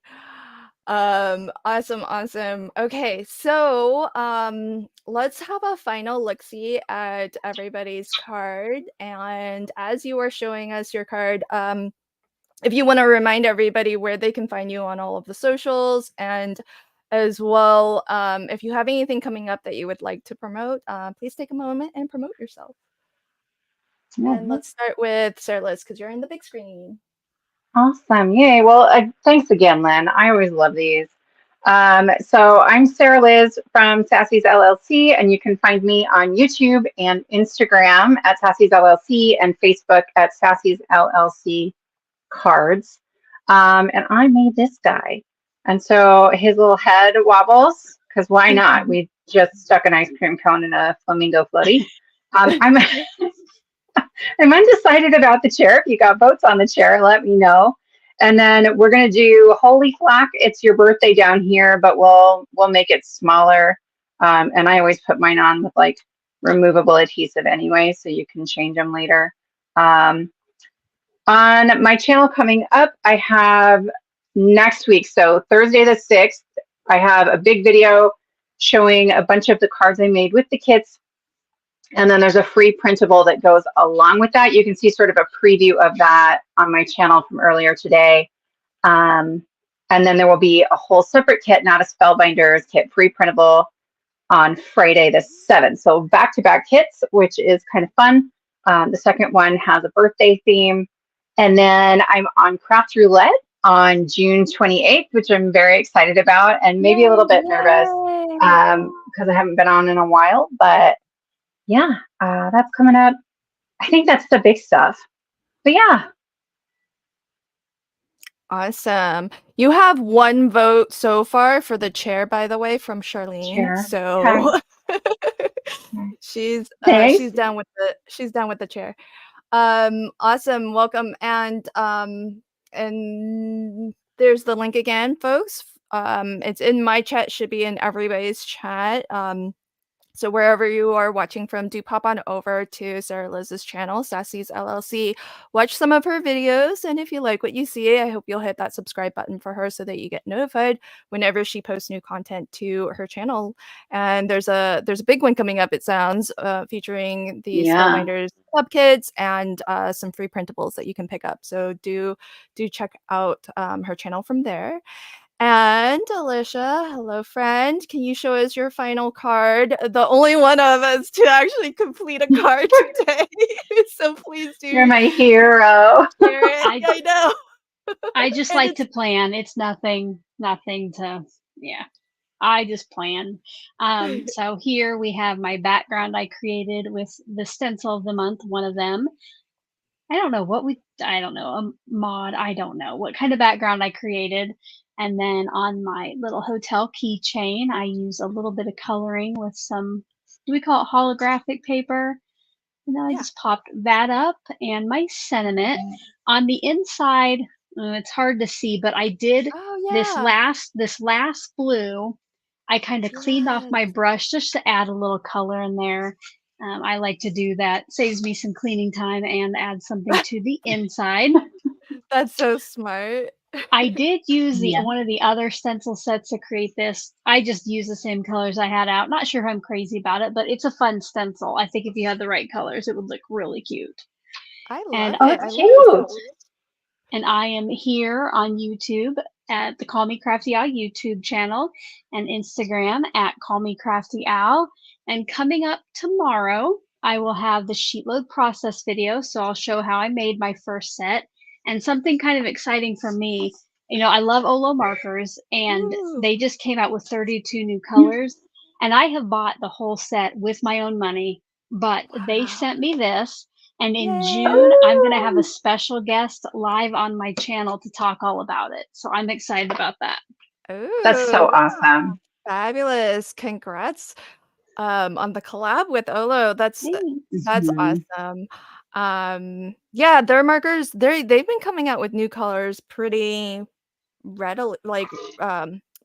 Awesome. Okay, so let's have a final look-see at everybody's card. And as you are showing us your card, if you want to remind everybody where they can find you on all of the socials, and as well, if you have anything coming up that you would like to promote, please take a moment and promote yourself. And let's start with Sara Lihz because you're in the big screen. Awesome. Yay. Well, thanks again, Lynn. I always love these. So I'm Sara Lihz from Sassy's LLC, and you can find me on YouTube and Instagram at Sassy's LLC and Facebook at Sassy's LLC Cards. And I made this guy. And so his little head wobbles, because why not? We just stuck an ice cream cone in a flamingo floaty. I'm undecided about the chair. If you got votes on the chair, let me know. And then we're gonna do Holy Flack. It's your birthday down here, but we'll make it smaller. And I always put mine on with like removable adhesive anyway, so you can change them later. On my channel coming up, I have next week, so Thursday the 6th, I have a big video showing a bunch of the cards I made with the kits. And then there's a free printable that goes along with that. You can see sort of a preview of that on my channel from earlier today. And then there will be a whole separate kit, not a Spellbinders kit, free printable on Friday the 7th. So back-to-back kits, which is kind of fun. The second one has a birthday theme. And then I'm on Craft Roulette on June 28th, which I'm very excited about and maybe a little bit nervous because I haven't been on in a while. But yeah, that's coming up. I think that's the big stuff. But yeah. Awesome. You have one vote so far for the chair, by the way, from Charlene. Chair. So she's down with the chair. Awesome. Welcome. And there's the link again, folks. It's in my chat, should be in everybody's chat. So wherever you are watching from, do pop on over to Sara Lihz's channel, Sassy's LLC. Watch some of her videos, and if you like what you see, I hope you'll hit that subscribe button for her so that you get notified whenever she posts new content to her channel. And there's a big one coming up, it sounds, featuring the Spellbinders club kits and some free printables that you can pick up. So do check out her channel from there. And Alicia, hello friend, can you show us your final card? The only one of us to actually complete a card today. So please do. You're my hero. I know. I just like to plan. It's nothing to, yeah. I just plan. So here we have my background I created with the stencil of the month, one of them. I don't know, a mod, I don't know what kind of background I created. And then on my little hotel keychain, I use a little bit of coloring with some, do we call it holographic paper? And then I just popped that up and my sentiment. On the inside, it's hard to see, but I did this last blue. I kind of cleaned off my brush just to add a little color in there. I like to do that. Saves me some cleaning time and add something to the inside. That's so smart. I did use one of the other stencil sets to create this. I just used the same colors I had out. Not sure if I'm crazy about it, but it's a fun stencil. I think if you had the right colors, it would look really cute. I love it. It's cute. And I am here on YouTube at the Call Me Crafty Owl YouTube channel and Instagram at Call Me Crafty Owl. And coming up tomorrow, I will have the sheet load process video. So I'll show how I made my first set. And something kind of exciting for me, I love Olo markers, and they just came out with 32 new colors. And I have bought the whole set with my own money, but they sent me this. And in June, I'm going to have a special guest live on my channel to talk all about it. So I'm excited about that. Ooh, that's so awesome. Fabulous. Congrats on the collab with Olo. That's awesome. Their markers, they've been coming out with new colors pretty readily,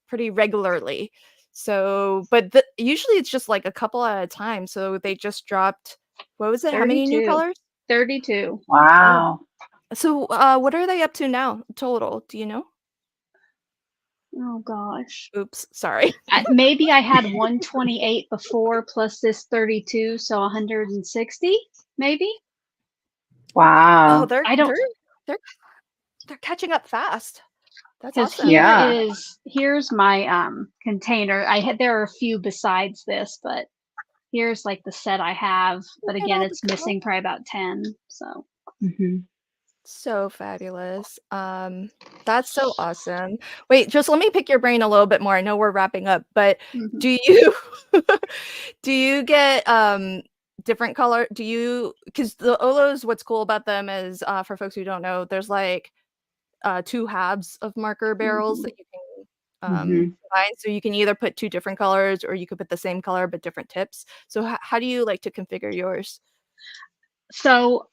pretty regularly. So, but usually it's just like a couple at a time. So they just dropped, what was it? 32. How many new colors? 32. Wow. So what are they up to now total? Do you know? Oh gosh. Oops, sorry. Maybe I had 128 before plus this 32, so 160 maybe. Wow. Oh, they're catching up fast. That's awesome. Here's my container. There are a few besides this, but here's like the set I have. But again, it's missing probably about 10. So. So fabulous. That's so awesome. Wait, just let me pick your brain a little bit more. I know we're wrapping up, but do you get different color? Because the Olos, what's cool about them is for folks who don't know, there's like 2 halves of marker barrels that you design. So you can either put 2 different colors, or you could put the same color but different tips. So how do you like to configure yours? So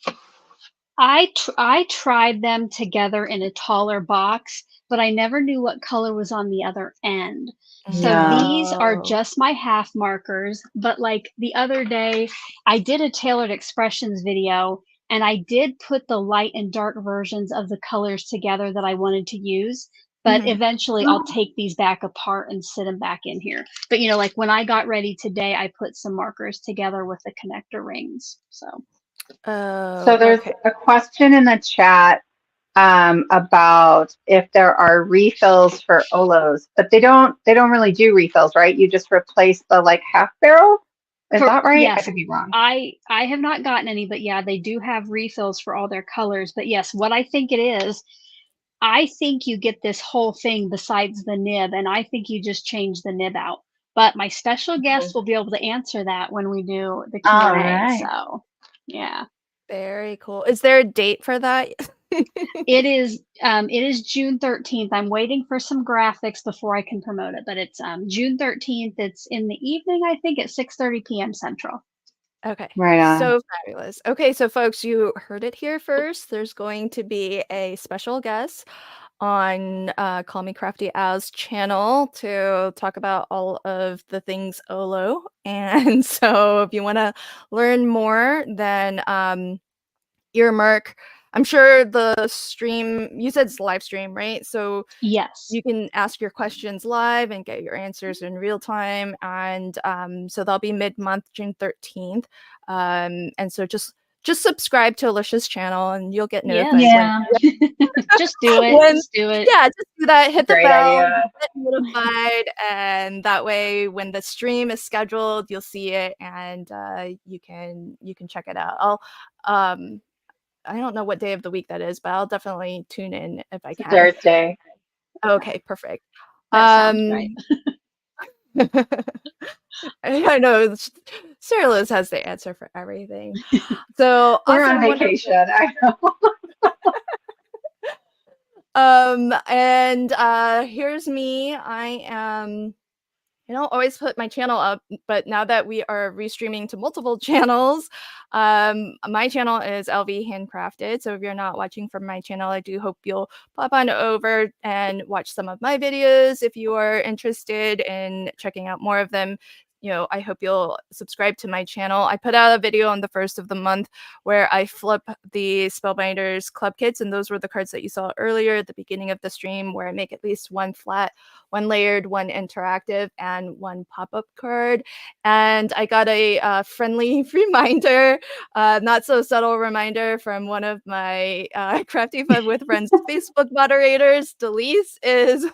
I tried them together in a taller box, but I never knew what color was on the other end. So Yeah. these are Oh. just my half markers, but like the other day, I did a tailored expressions video and I did put the light and dark versions of the colors together that I wanted to use. But Mhm. eventually I'll take these back apart and sit them back in here. But you know, like when I got ready today, I put some markers together with the connector rings. So So Oh, there's okay. a question in the chat about if there are refills for Olos, but they don't really do refills, right? You just replace the like half barrel. Is that right? I yes, could be wrong. I have not gotten any, but yeah, they do have refills for all their colors. But yes, what I think it is, I think you get this whole thing besides the nib, and I think you just change the nib out. But my special guest will be able to answer that when we do the All Q&A. right. So, yeah. Very cool. Is there a date for that? It is June 13th. I'm waiting for some graphics before I can promote it, but it's June 13th. It's in the evening, I think, at 6:30 p.m. Central. Okay, Right on. so fabulous. Okay, so folks, you heard it here first. There's going to be a special guest on Call Me Crafty Al's channel to talk about all of the things Olo. And so if you want to learn more, then earmark. I'm sure the stream, you said it's live stream, right? So Yes. you can ask your questions live and get your answers in real time. And so that'll be mid-month, June 13th. And so just subscribe to Alicia's channel and you'll get notified Yeah. Just do it. when Just do it. yeah, just do that. Hit the Great bell, idea. get notified, and that way when the stream is scheduled, you'll see it and you can check it out. I don't know what day of the week that is, but I'll definitely tune in if I It's a can. Thursday. Okay, perfect. That sounds right. I know Sara Lihz has the answer for everything. So We're awesome, on wonderful. vacation. I know. And here's me. I don't always put my channel up, but now that we are restreaming to multiple channels, my channel is LV Handcrafted. So if you're not watching from my channel, I do hope you'll pop on over and watch some of my videos. If you are interested in checking out more of them, I hope you'll subscribe to my channel. I put out a video on the 1st of the month where I flip the Spellbinders club kits, and those were the cards that you saw earlier at the beginning of the stream, where I make at least one flat, one layered, one interactive, and one pop-up card. And I got a friendly reminder, not so subtle reminder from one of my Crafty Fun with Friends Facebook moderators. Delise is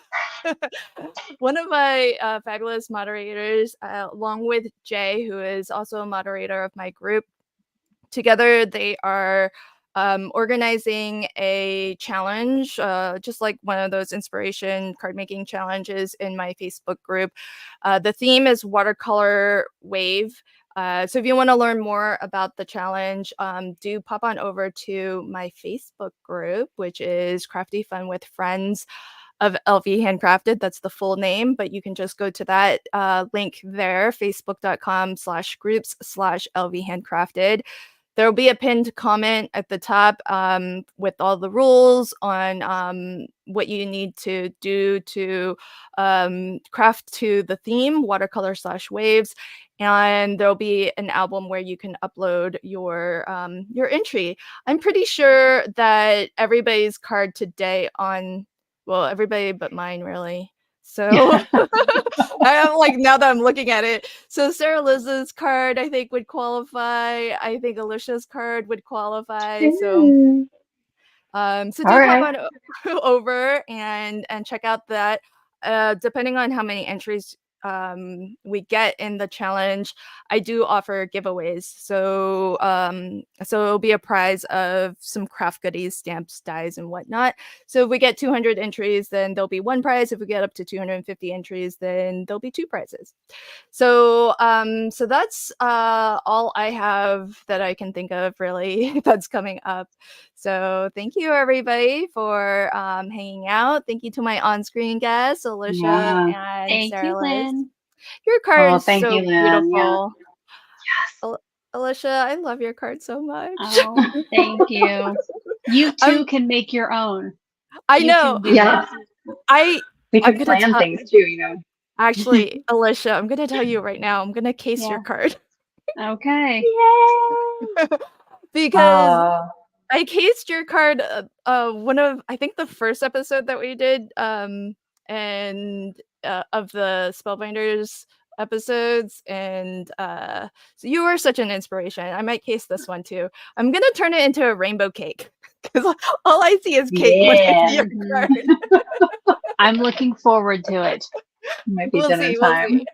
one of my fabulous moderators, along with Jay, who is also a moderator of my group. Together, they are organizing a challenge, just like one of those inspiration card making challenges in my Facebook group. The theme is watercolor wave. So if you want to learn more about the challenge, do pop on over to my Facebook group, which is Crafty Fun with Friends of LV Handcrafted. That's the full name, but you can just go to that link there, facebook.com/groups/LV Handcrafted. There'll be a pinned comment at the top with all the rules on what you need to do to craft to the theme, watercolor/waves. And there'll be an album where you can upload your entry. I'm pretty sure that everybody's card today everybody but mine, really. So I'm like, now that I'm looking at it, so Sara Lihz's card I think would qualify. I think Alicia's card would qualify. So do pop on over and check out that. Depending on how many entries we get in the challenge, I do offer giveaways. So it'll be a prize of some craft goodies, stamps, dies, and whatnot. So if we get 200 entries, then there'll be one prize. If we get up to 250 entries, then there'll be 2 prizes. So that's all I have that I can think of, really, that's coming up. So thank you, everybody, for hanging out. Thank you to my on-screen guests, Alicia Yeah. and Thank Sara you, Lihz. Lynn. Your card Oh, is thank so you, Lynn. Yeah. beautiful. Yes. Alicia, I love your card so much. Oh, thank you. You too can make your own. I You know. can do Yeah. it. We I'm could gonna plan tell- things too, you know. Actually, Alicia, I'm gonna tell you right now. I'm gonna case Yeah. your card Okay. Yay! because I cased your card. One of I think the first episode that we did, and of the Spellbinders episodes, and so you were such an inspiration. I might case this one too. I'm gonna turn it into a rainbow cake because all I see is cake when I see your card. I'm looking forward to it. Might be We'll dinner see. time. We'll see.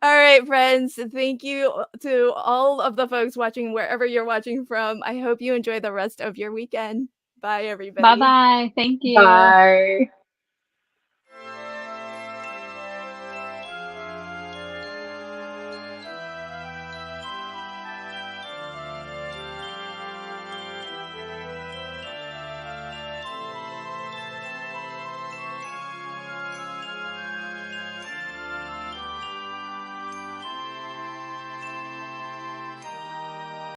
All right, friends. Thank you to all of the folks watching wherever you're watching from. I hope you enjoy the rest of your weekend. Bye, everybody. Bye-bye. Thank you. Bye.